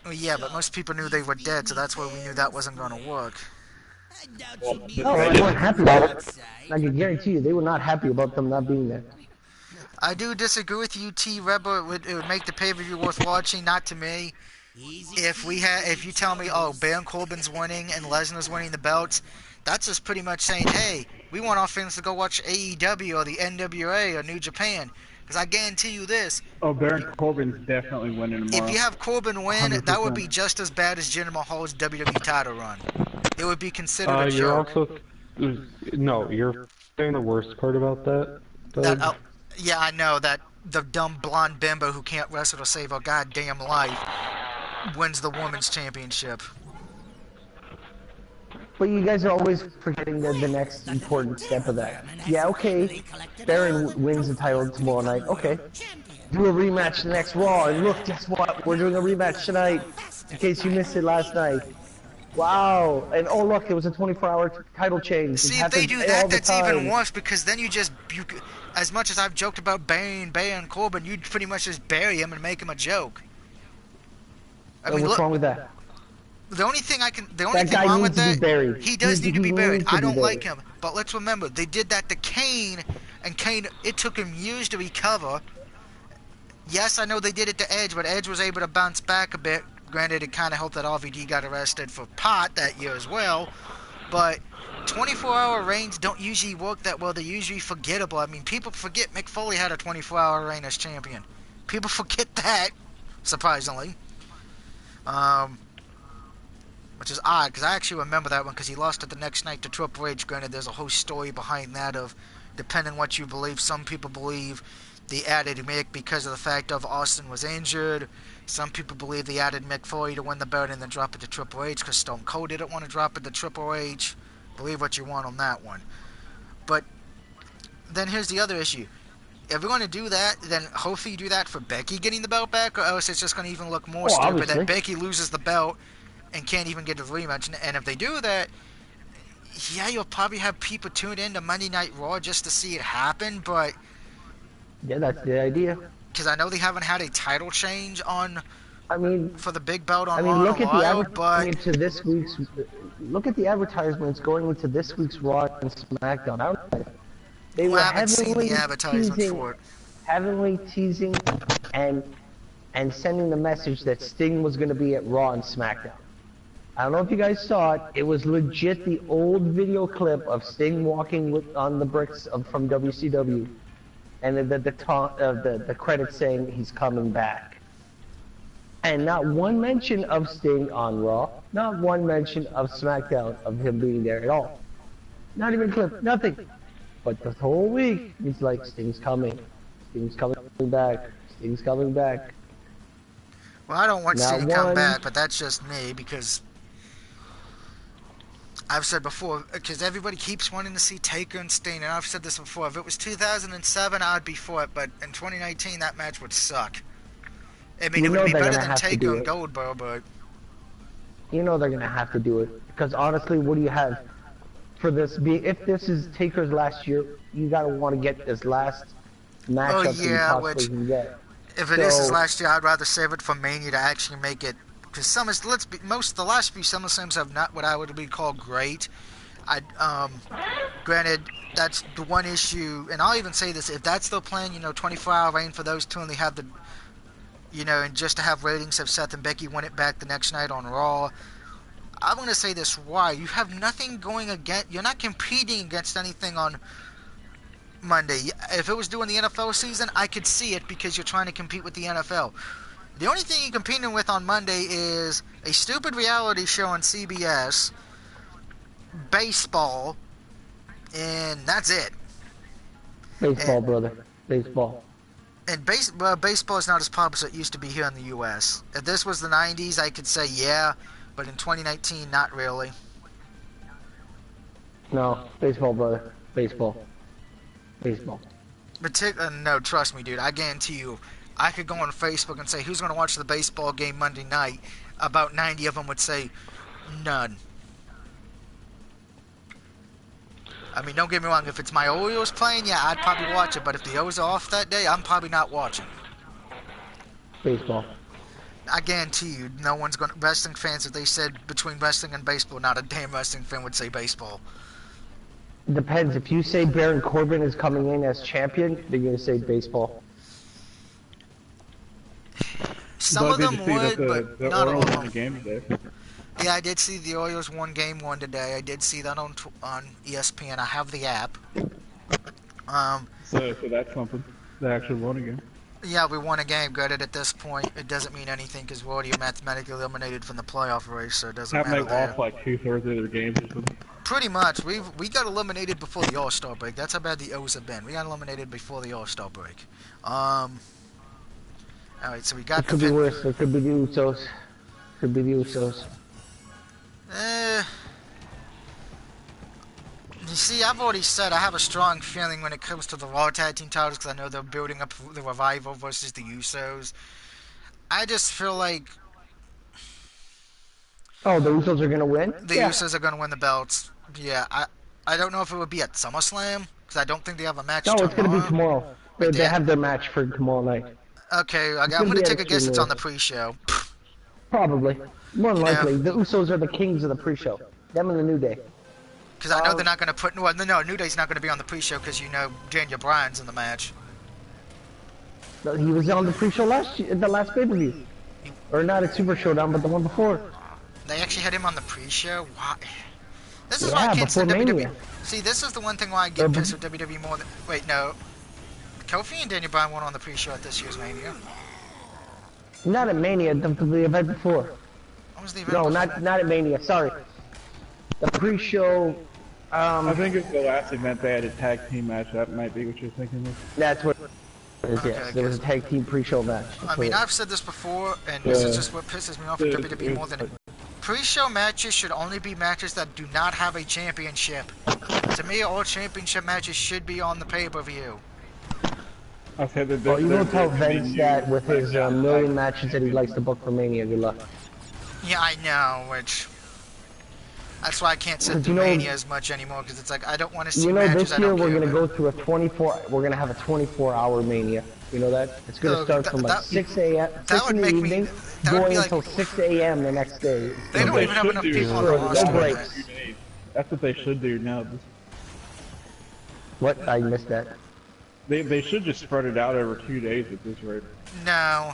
Well, yeah, but most people knew they were dead, so that's why we knew that wasn't going to work. No, they weren't happy about it. I can guarantee you, they were not happy about them not being there. I do disagree with you, T. Rebel. It would make the pay-per-view worth watching, not to me. If you tell me, oh, Baron Corbin's winning and Lesnar's winning the belts, that's just pretty much saying, hey, we want our fans to go watch AEW or the NWA or New Japan. Because I guarantee you this. Oh, Baron Corbin's definitely winning tomorrow. If you have Corbin win, 100%. That would be just as bad as Jinder Mahal's WWE title run. It would be considered a joke. You're saying the worst part about that. Yeah, I know that the dumb blonde bimbo who can't wrestle to save her goddamn life wins the women's championship. But you guys are always forgetting the next important step of that. Yeah, okay, Baron wins the title tomorrow night. Okay, do a rematch the next Raw, and look, guess what? We're doing a rematch tonight, in case you missed it last night. Wow, and oh look, it was a 24-hour title change. See, if they do that, that's even worse, because then as much as I've joked about Baron Corbin, you'd pretty much just bury him and make him a joke. I mean, what's wrong with that? The only thing wrong with that, he does need to be buried. I don't like him, but let's remember, they did that to Kane, and Kane, it took him years to recover. Yes, I know they did it to Edge, but Edge was able to bounce back a bit. Granted, it kind of helped that RVD got arrested for pot that year as well, but 24-hour reigns don't usually work that well. They're usually forgettable. I mean, people forget Mick Foley had a 24-hour reign as champion. People forget that, surprisingly. Which is odd, because I actually remember that one, because he lost it the next night to Triple H. Granted, there's a whole story behind that of, depending what you believe, some people believe they added Mick because of the fact of Austin was injured. Some people believe they added Mick Foley to win the belt and then drop it to Triple H because Stone Cold didn't want to drop it to Triple H. Believe what you want on that one. But then here's the other issue. If we're going to do that, then hopefully you do that for Becky getting the belt back, or else it's just going to even look more stupid obviously. that Becky loses the belt and can't even get a rematch. And if they do that, yeah, you'll probably have people tuned in to Monday Night Raw just to see it happen, but... Yeah, that's the idea. Because I know they haven't had a title change on... I mean... For the big belt on I mean, Raw look in a at the while, advertisements into this week's... Look at the advertisements going into this week's Raw and SmackDown. They were I haven't seen heavily the advertisements teasing, for it. heavily teasing and sending the message that Sting was going to be at Raw and SmackDown. I don't know if you guys saw it. It was legit the old video clip of Sting walking on the bricks from WCW, and the credits saying he's coming back. And not one mention of Sting on Raw, not one mention of SmackDown of him being there at all. Not even a clip, nothing. But the whole week, he's like, Sting's coming back, Sting's coming back. Well, I don't want Not Sting to come one- back, but that's just me, because... I've said before, because everybody keeps wanting to see Taker and Sting, and I've said this before, if it was 2007, I'd be for it, but in 2019, that match would suck. I mean, You it know would be they're better gonna than have to Taker do and it. Goldberg, but... You know they're gonna have to do it, because honestly, what do you have for this? If this is Taker's last year, you gotta want to get this last matchup that you yeah, possibly which- can get. If it is his So- last year, I'd rather save it for Mania to actually make it... Because most of the last few SummerSlams have not what I would be called great. Granted, that's the one issue, and I'll even say this, if that's their plan, 24-hour reign for those two, and they have the, and just to have ratings, have Seth and Becky win it back the next night on Raw, I'm going to say this, why? You have nothing going against, you're not competing against anything on Monday. If it was during the NFL season, I could see it because you're trying to compete with the NFL. The only thing you're competing with on Monday is a stupid reality show on CBS, baseball, and that's it. Baseball, brother. Baseball. And baseball is not as popular as it used to be here in the U.S. If this was the 90s, I could say yeah, but in 2019, not really. No, baseball, brother. Baseball. Baseball. No, trust me, dude. I guarantee you, I could go on Facebook and say, who's going to watch the baseball game Monday night? About 90 of them would say, none. I mean, don't get me wrong. If it's my Orioles playing, yeah, I'd probably watch it. But if the O's are off that day, I'm probably not watching. Baseball. I guarantee you, no one's going to... Wrestling fans, if they said between wrestling and baseball, not a damn wrestling fan would say baseball. Depends. If you say Baron Corbin is coming in as champion, they're going to say baseball. Some of them would, but the not all Orioles of won them. the game today. Yeah, I did see the Orioles won game 1 today. I did see that on ESPN. I have the app. So that's something. They actually won a game. Yeah, we won a game. Granted, at this point, it doesn't mean anything because we're already mathematically eliminated from the playoff race, so it doesn't Haven't matter they there. lost like 2/3 of their games or something? Pretty much. We got eliminated before the All-Star break. That's how bad the O's have been. We got eliminated before the All-Star break. Alright, so we got It could be worse. It could be the Usos. Could be the Usos. You see, I've already said I have a strong feeling when it comes to the Raw Tag Team titles because I know they're building up the Revival versus the Usos. I just feel like Oh, the Usos are going to win? the Usos are going to win the belts. Yeah, I don't know if it would be at SummerSlam because I don't think they have a match No, it's going to be tomorrow. They Yeah. have their match for tomorrow night. Okay, I'm gonna going to be take a at guess it's on the Extreme pre-show. Probably. More than Yeah. likely. The Usos are the kings of the pre-show. Them and the New Day. Because I know they're not going to put... Well, no, New Day's not going to be on the pre-show because Daniel Bryan's in the match. He was on the pre-show the last pay-per-view. Or not at Super Showdown, but the one before. They actually had him on the pre-show? Why? This is why I can't stand WWE. Mania. See, this is the one thing why I get pissed with WWE more than... Wait, no. Kofi and Daniel Bryan went on the pre-show at this year's Mania. Not at Mania, the event before. What was the event No, before? not at Mania, sorry. The pre-show... I think it's the last event they had a tag team match. That might be what you're thinking of. That's what it is, Okay, yes. There was a tag team pre-show match. I mean, I've said this before, and this is just what pisses me off with WWE more than... Pre-show matches should only be matches that do not have a championship. To me, all championship matches should be on the pay-per-view. Okay, well, you don't tell Vince that with his million matches that he likes to book for Mania. Good luck. Yeah, I know, which... That's why I can't sit through Mania as much anymore, because it's like, I don't want to see matches this year we're going to go through we're going to have a 24-hour Mania. You know that? It's going to start from like 6 a.m. 6 in the evening, going until 6 a.m. the next day. They don't even have enough people on the roster. No breaks. That's what they should do now. What? I missed that. They should just spread it out over 2 days at this rate. No.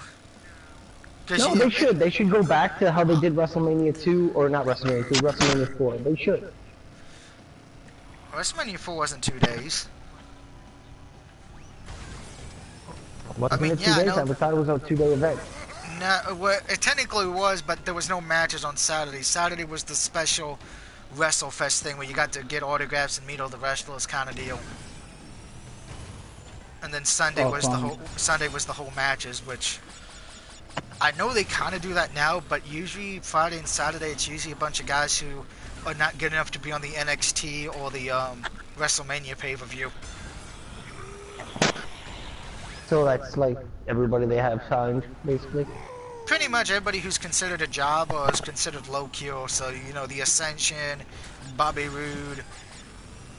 No, they should. They should go back to how they did WrestleMania 2, or not WrestleMania 2, WrestleMania 4. They should. WrestleMania 4 wasn't 2 days. Wasn't it 2 days? I thought it was a 2-day event. No, well, it technically was, but there was no matches on Saturday. Saturday was the special WrestleFest thing where you got to get autographs and meet all the wrestlers kind of deal. And then Sunday was the whole matches, which I know they kind of do that now, but usually Friday and Saturday it's usually a bunch of guys who are not good enough to be on the NXT or the WrestleMania pay-per-view. So that's like everybody they have signed, basically? Pretty much everybody who's considered a job or is considered low-key, so, you know, the Ascension, Bobby Roode,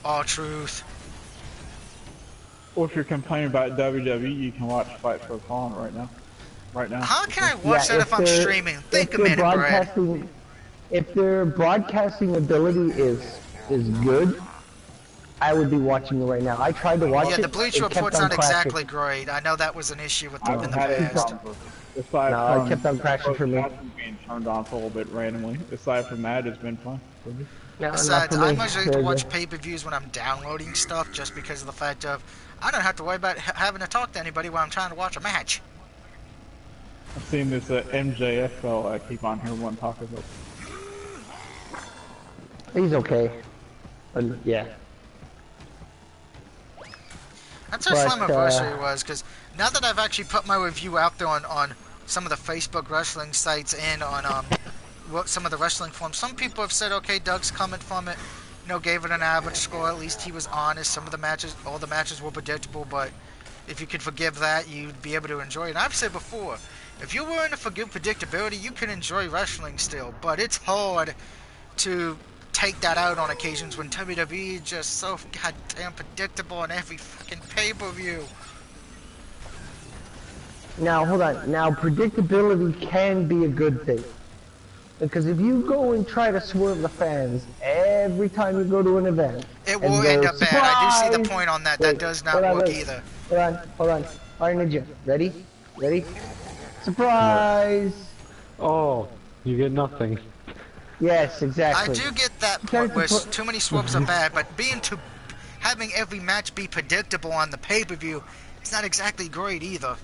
R-Truth. Or if you're complaining about WWE, you can watch Fight for the Fallen right now. How can I watch that if I'm streaming? Think a minute, Brad. If their broadcasting ability is good, I would be watching it right now. I tried to watch it. Yeah, the Bleach Report's not exactly great. I know that was an issue with them in the past. No, it kept on crashing for me. Being turned on for a little bit randomly. Aside from that, it's been fun. Besides, I usually like to watch pay-per-views when I'm downloading stuff, just because of the fact of I don't have to worry about having to talk to anybody while I'm trying to watch a match. I've seen this MJF fellow I keep on here one talk about. He's okay. Yeah. That's how Slammiversary was, because now that I've actually put my review out there on some of the Facebook wrestling sites and on some of the wrestling forums, some people have said, okay, Doug's coming from it, you know, gave it an average score, at least he was honest. Some of the matches, all the matches were predictable, but if you could forgive that, you'd be able to enjoy it. And I've said before, if you're willing to forgive predictability, you can enjoy wrestling still, but it's hard to take that out on occasions when WWE is just so goddamn predictable on every fucking pay-per-view. Now, hold on. Now, predictability can be a good thing. Because if you go and try to swerve the fans every time you go to an event... It will end up bad. I do see the point on that. That does not work either. Hold on. Alright, Ninja. Ready? Surprise! Oh, you get nothing. Yes, exactly. I do get that point where too many swerves are bad, but having every match be predictable on the pay-per-view is not exactly great either.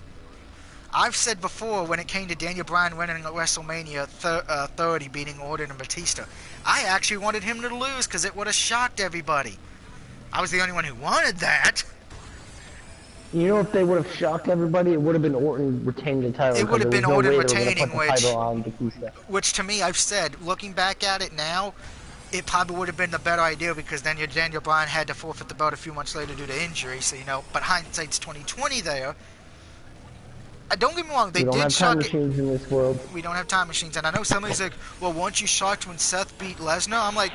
I've said before when it came to Daniel Bryan winning at WrestleMania 30, beating Orton and Batista, I actually wanted him to lose because it would have shocked everybody. I was the only one who wanted that. You know, if they would have shocked everybody, it would have been Orton retaining the title. It would have been Orton retaining, which to me, I've said, looking back at it now, it probably would have been the better idea because then Daniel Bryan had to forfeit the belt a few months later due to injury. So, you know, but hindsight's 20/20 there. Don't get me wrong, they did shock it. We don't have time machines in this world. We don't have time machines, and I know somebody's like, well, weren't you shocked when Seth beat Lesnar? I'm like,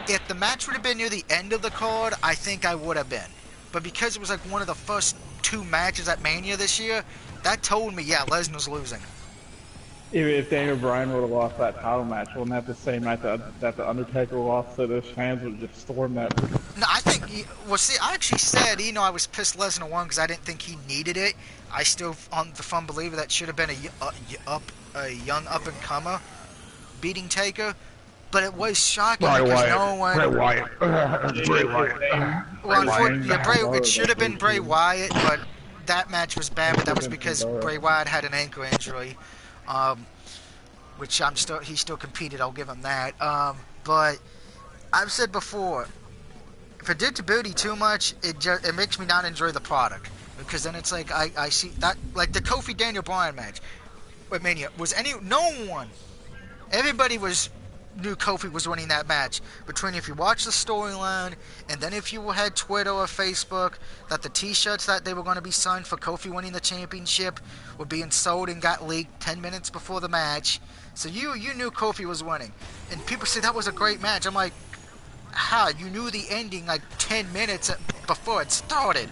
if the match would have been near the end of the card, I think I would have been. But because it was like one of the first 2 matches at Mania this year, that told me, yeah, Lesnar's losing. If Daniel Bryan would have lost that title match, wasn't that the same night that the Undertaker lost, so those fans would just storm that? No, I think, well, see, I actually said, you know, I was pissed Lesnar won because I didn't think he needed it. I still, on the firm believer that should have been a young up-and-comer beating Taker. but it was shocking because no one. Bray Wyatt. Bray Wyatt. Well, unfortunately, it should have been Bray Wyatt, but that match was bad. But that was because Bray Wyatt had an ankle injury, which he still competed. I'll give him that. But I've said before, predictability too much, it makes me not enjoy the product, because then it's like I see that, like the Kofi Daniel Bryan match with Mania everybody knew Kofi was winning that match. Between if you watch the storyline, and then if you had Twitter or Facebook, that the t-shirts that they were going to be signed for Kofi winning the championship were being sold and got leaked 10 minutes before the match. So you knew Kofi was winning. And people say that was a great match. I'm like, how? You knew the ending like 10 minutes before it started.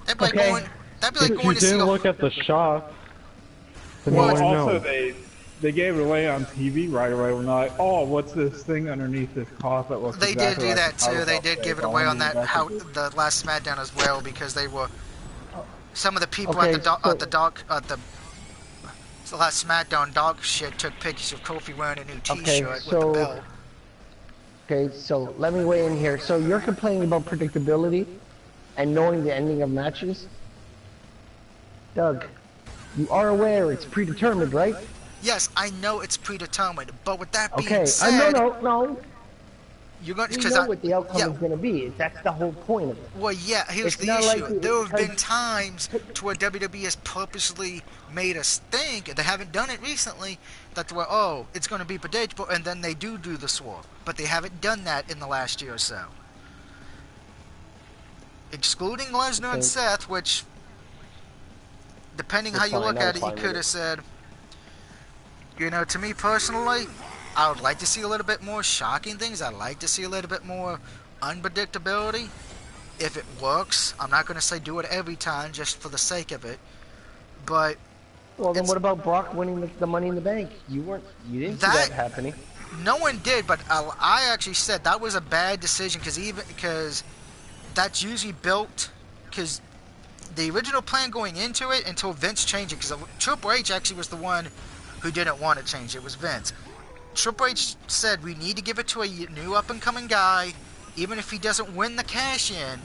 That'd be like going to see. You didn't look at the shot. Well, also they gave it away on TV right away. We're not like, oh, what's this thing underneath this cloth that looks They exactly did do like that too. They did give it away on that the last SmackDown as well, because they were some of the people at the last SmackDown dog shit took pictures of Kofi wearing a new T-shirt with the belt. Okay, so let me weigh in here. So you're complaining about predictability and knowing the ending of matches? Doug, you are aware it's predetermined, right? Yes, I know it's predetermined, but with that being said... No. You're going you know what the outcome is going to be. That's the whole point of it. Well, yeah, here's the issue. There have been times to where WWE has purposely made us think, they haven't done it recently, that it's going to be predictable, and then they do the swap. But they haven't done that in the last year or so. Excluding Lesnar and Seth, which, depending how you look at it, you could have said... You know, to me personally, I would like to see a little bit more shocking things. I'd like to see a little bit more unpredictability. If it works, I'm not going to say do it every time just for the sake of it. But well, then what about Brock winning the Money in the Bank? You didn't see that happening. No one did, but I actually said that was a bad decision because that's usually built because the original plan going into it until Vince changed it, because Triple H actually was the one who didn't want to change it. Was Vince. Triple H said we need to give it to a new up-and-coming guy, even if he doesn't win the cash-in,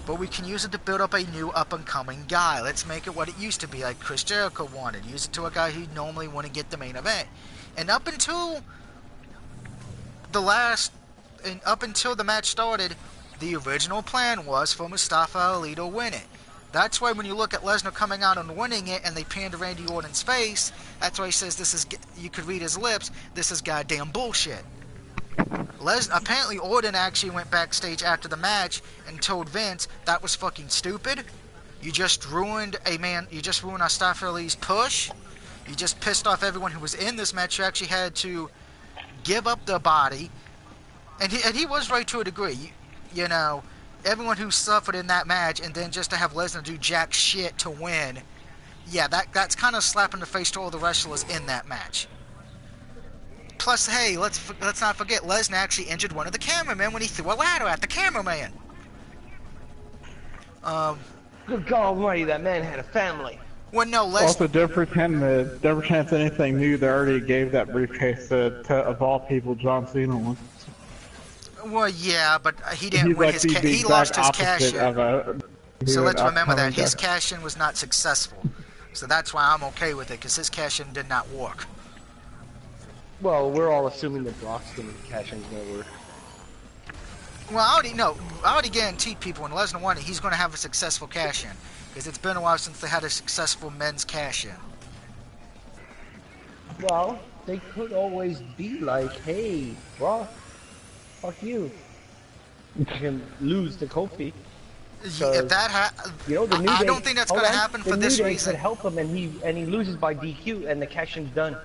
but we can use it to build up a new up-and-coming guy. Let's make it what it used to be, like Chris Jericho wanted. Use it to a guy who normally wouldn't get the main event. And up until the match started, the original plan was for Mustafa Ali to win it. That's why when you look at Lesnar coming out and winning it, and they pan to Randy Orton's face, that's why he says you could read his lips, this is goddamn bullshit. Apparently Orton actually went backstage after the match and told Vince that was fucking stupid. You just ruined Mustafa Ali's push. You just pissed off everyone who was in this match who actually had to give up their body. And he was right to a degree. You know, everyone who suffered in that match, and then just to have Lesnar do jack shit to win, yeah, that's kind of slap in the face to all the wrestlers in that match. Plus, hey, let's not forget, Lesnar actually injured one of the cameramen when he threw a ladder at the cameraman. Good God Almighty, that man had a family. Well, no, Lesnar. Also, don't pretend anything new. They already gave that briefcase to of all people, John Cena once. Well, yeah, but he didn't win his he lost his cash-in. So let's remember that his cash-in was not successful. So that's why I'm okay with it, because his cash-in did not work. Well, we're all assuming that Brock's cash-in's gonna work. Well, I already guaranteed people when Lesnar won it, he's going to have a successful cash-in. Because it's been a while since they had a successful men's cash-in. Well, they could always be like, hey, Brock, fuck you. You can lose to Kofi. If that I don't think that's going to happen for this reason. Could help him, and he loses by DQ, and the cash-in's done.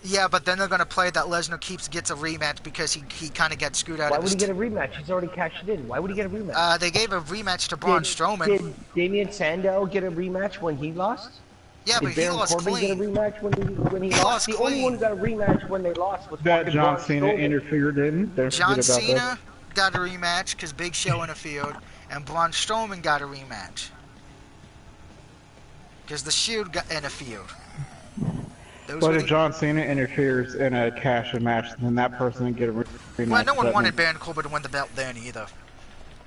Yeah, but then they're going to play that Lesnar gets a rematch because he kind of gets screwed out of his... Why would he get a rematch? He's already cashed in. Why would he get a rematch? They gave a rematch to Braun Strowman. Did Damien Sandow get a rematch when he lost? Yeah, but he lost clean. Did Baron Corbin get a rematch when he lost? The only one who got a rematch when they lost was that John Cena interfered in. John Cena got a rematch because Big Show interfered, and Braun Strowman got a rematch because the Shield got interfered. But if John Cena interferes in a cash-in match, then that person can get a rematch. Well, no one wanted Baron Corbin to win the belt then either.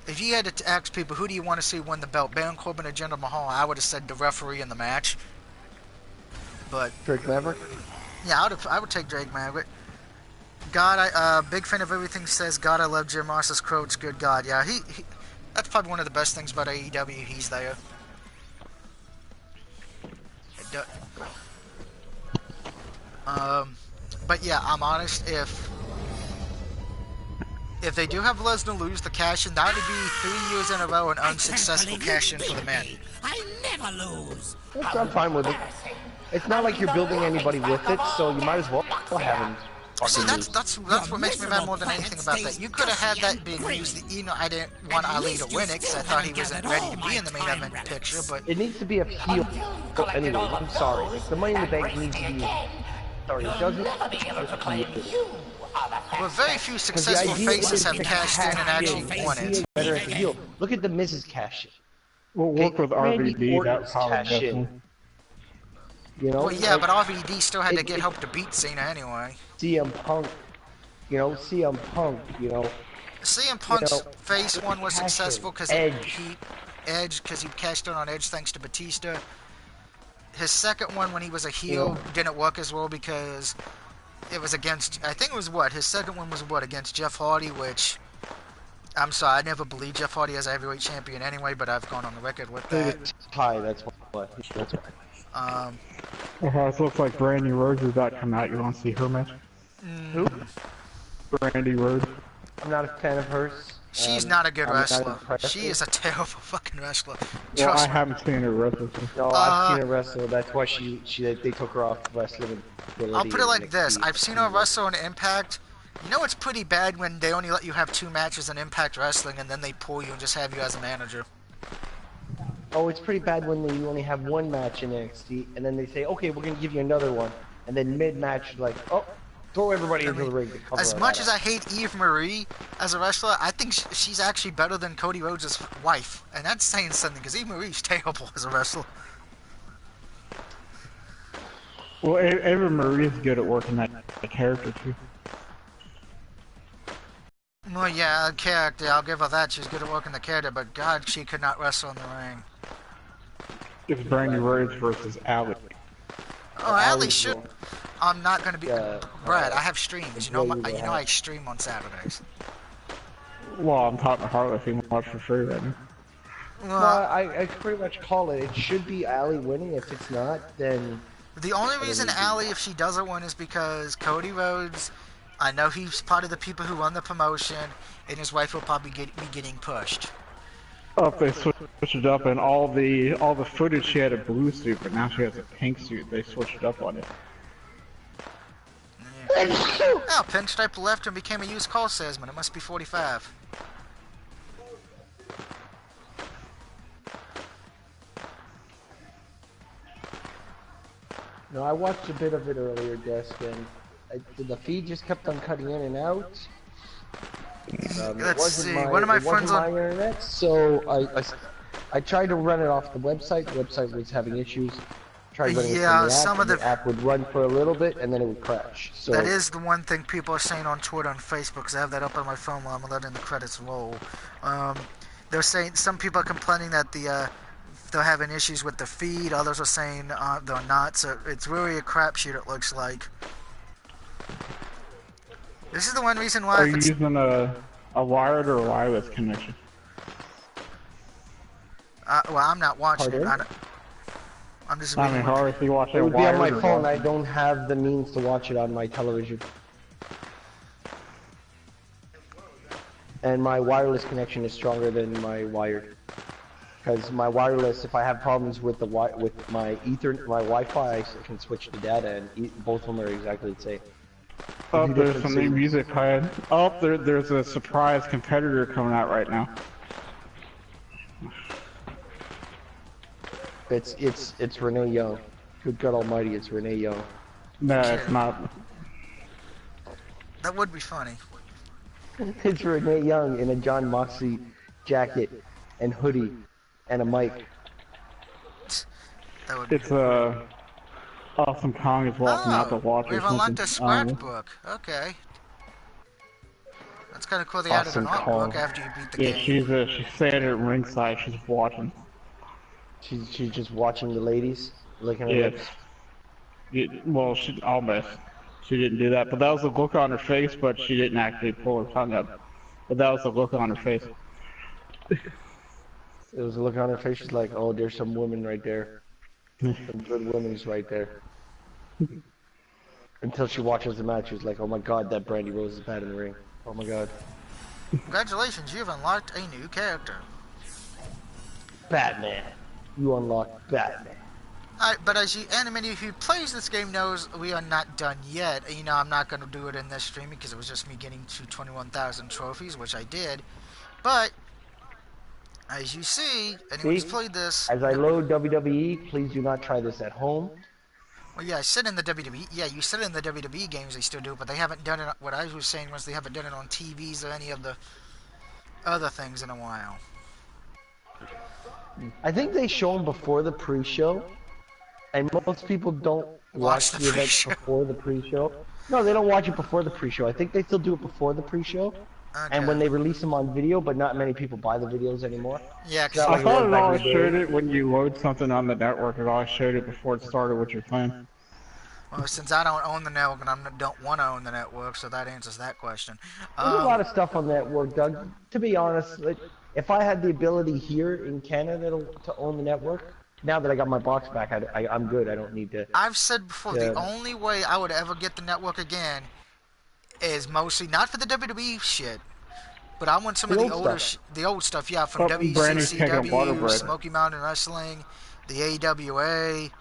If you had to ask people, who do you want to see win the belt, Baron Corbin or Jinder Mahal, I would have said the referee in the match. But Drake Maverick? Yeah, I would take Drake Maverick. God, big fan of everything says. God, I love Jim Ross's quotes. Good God, yeah, he that's probably one of the best things about AEW. He's there. But yeah, I'm honest. If they do have Lesnar lose the cash-in, that would be 3 years in a row an unsuccessful cash-in for the man. I never lose. I'm fine with it. It's not like you're building anybody with it, so you might as well have him. See, that's what makes me mad more than anything about that. You could have had that being used. You know, I didn't want Ali to win it because I thought he wasn't ready to be in the main event picture, but it needs to be a heel. Anyway, I'm sorry. The Money in the Bank needs to be. Sorry, it doesn't. Well, very few successful faces have cashed in and actually won it. Better at the heel. Look at the Mrs. Cash in. We'll work with RVD. That's cash in. You know, well, yeah, but RVD still had to get help to beat Cena anyway. CM Punk, CM Punk's face one was successful because Edge, because he cashed in on Edge thanks to Batista. His second one, when he was a heel, didn't work as well because it was against. I think it was his second one was against Jeff Hardy, which. I'm sorry, I never believed Jeff Hardy as a heavyweight champion anyway, but I've gone on the record with that. That's why. It looks like Brandy Rhodes is about to come out. You want to see her match? Who? Brandy Rhodes. I'm not a fan of hers. She's not a good wrestler. She is a terrible fucking wrestler. Well, I haven't seen her wrestle. No, I've seen her wrestle. That's why they took her off wrestling. I'll put it like this. I've seen her wrestle in Impact. You know it's pretty bad when they only let you have 2 matches in Impact Wrestling and then they pull you and just have you as a manager. Oh, it's pretty bad when you only have 1 match in NXT and then they say, okay, we're going to give you another one. And then mid-match, like, oh, throw everybody into the ring. As much as I hate Eve Marie as a wrestler, I think she's actually better than Cody Rhodes' wife. And that's saying something because Eve Marie's terrible as a wrestler. Well, Eva Marie's good at working that character, too. Well, yeah, character, I'll give her that. She's good at working the character, but God, she could not wrestle in the ring. It's Brandy Rhodes versus Ali. Oh, Ali should. I'm not going to be... Brad, I have streams. You know I stream on Saturdays. Well, I'm talking to Harley if you watch for free right now. Well, I pretty much call it. It should be Ali winning. If it's not, then... The only reason Ali, if she doesn't win, is because Cody Rhodes... I know he's part of the people who run the promotion, and his wife will probably be getting pushed. Oh, they switched it up, and all the footage she had a blue suit, but now she has a pink suit. They switched it up on it. Yeah. Oh, Pinstripe left and became a used car salesman. It must be 45. No, I watched a bit of it earlier, Desk, and the feed just kept on cutting in and out. Let's see. One of my friends on internet, so I tried to run it off the website. The website was having issues. Tried running it from the app would run for a little bit and then it would crash. So that is the one thing people are saying on Twitter and Facebook, because I have that up on my phone while I'm letting the credits roll. They're saying some people are complaining that they're having issues with the feed. Others are saying they're not. So it's really a crapshoot. It looks like. This is the one reason why. Are you using a wired or a wireless connection? Well, I'm not watching it. I'm just. I mean, how if you watch it? It would be on my phone. I don't have the means to watch it on my television. And my wireless connection is stronger than my wired. Because my wireless, if I have problems with my Wi-Fi, I can switch to data, and both of them are exactly the same. Oh, there's some new music playing. Oh, there's a surprise competitor coming out right now. It's Renee Young. Good God Almighty, it's Renee Young. No, it's not. That would be funny. It's Renee Young in a John Moxley jacket and hoodie and a mic. That would be it's a Awesome Kong is walking out to watch or we've something. unlocked a scrapbook. Okay. That's kind of cool. They added an Awesome art Kong. book after you beat the Yeah, game. she's staying at ringside. She's watching. She's just watching the ladies, licking her Yes. lips. Well, she almost. She didn't do that, but that was the look on her face. But she didn't actually pull her tongue up. But that was the look on her face. It was a look on her face. She's like, "Oh, there's some women right there. Some good women's right there." Until she watches the match, she's like, "Oh my God, that Brandy Rose is bad in the ring. Oh my God." Congratulations, you've unlocked a new character. Batman. You unlocked Batman. Alright, but as anybody who plays this game knows, we are not done yet. You know, I'm not going to do it in this stream because it was just me getting to 21,000 trophies, which I did. But, as you see, anyone who's played this... As I load WWE, please do not try this at home. Well, yeah, I said in the WWE... Yeah, you said in the WWE games they still do it, but they haven't done it... What I was saying was they haven't done it on TVs or any of the other things in a while. I think they show them before the pre-show. And most people don't watch the event before the pre-show. No, they don't watch it before the pre-show. I think they still do it before the pre-show. Okay. And when they release them on video, but not many people buy the videos anymore. Yeah, So I thought it always showed it when you load something on the network. It always showed it before it started with your phone. Well, since I don't own the network and I don't want to own the network, so that answers that question. There's a lot of stuff on the network, Doug. To be honest, like, if I had the ability here in Canada to own the network, now that I got my box back, I'm good. I don't need to... I've said before, the only way I would ever get the network again is mostly not for the WWE shit, but I want some of the older the old stuff, yeah, from WCCW, Smoky Mountain Wrestling, the AWA.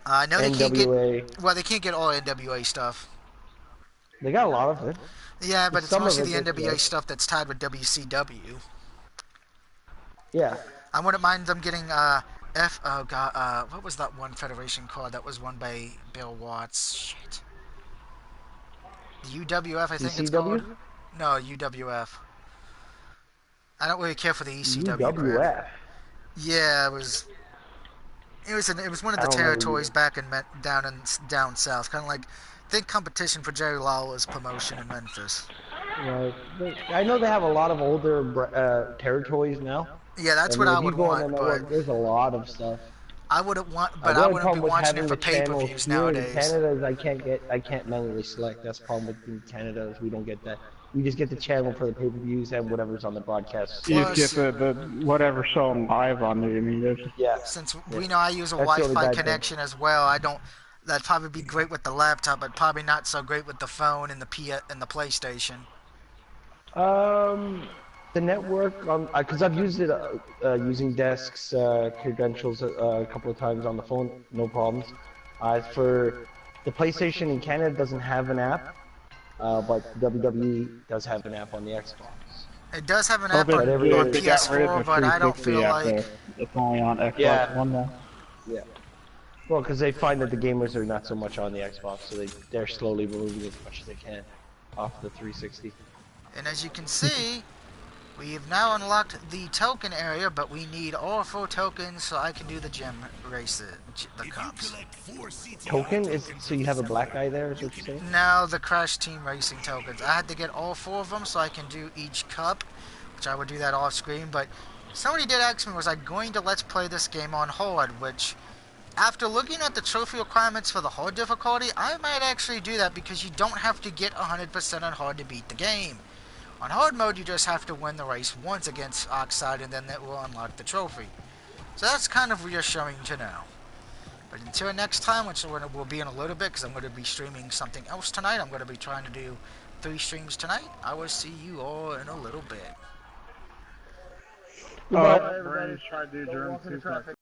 I know they can't get... Well, they can't get all NWA stuff. They got a lot of it. Yeah, but it's mostly the NWA stuff that's tied with WCW. Yeah. I wouldn't mind them getting what was that one Federation called that was won by Bill Watts? Shit. The UWF, I think it's called. No, UWF. I don't really care for the ECW. UWF. Yeah, it was one of the territories back in down south, kind of like think competition for Jerry Lawler's promotion in Memphis. Right. I know they have a lot of older territories now. Yeah, that's what I would want, but there's a lot of stuff. I wouldn't want, but I wouldn't be watching it for pay-per-views nowadays. In Canada, I can't manually select. That's the problem with in Canada is we don't get that. We just get the channel for the pay-per-views and whatever's on the broadcast. You just get the whatever showing live on there. I mean, Since we know I use a Wi-Fi connection as well, I don't. That'd probably be great with the laptop, but probably not so great with the phone and the PlayStation. The network, because I've used it using desks, credentials a couple of times on the phone, no problems. For the PlayStation in Canada doesn't have an app, but WWE does have an app on the Xbox. It does have an app on PS4, but I don't feel like... It's only on Xbox One now. Yeah. Well, because they find that the gamers are not so much on the Xbox, so they're slowly removing as much as they can off the 360. And as you can see, we have now unlocked the token area, but we need all 4 tokens so I can do the gym races, the cups. Token? So you have a black guy there, is what you're saying? No, the Crash Team Racing tokens. I had to get all 4 of them so I can do each cup, which I would do that off screen, but somebody did ask me, was I going to Let's Play this game on hard, which... After looking at the trophy requirements for the hard difficulty, I might actually do that because you don't have to get 100% on hard to beat the game. On hard mode, you just have to win the race once against Oxide and then that will unlock the trophy. So that's kind of reassuring to know. But until next time, which will be in a little bit because I'm going to be streaming something else tonight. I'm going to be trying to do 3 streams tonight. I will see you all in a little bit. Everybody's trying to do German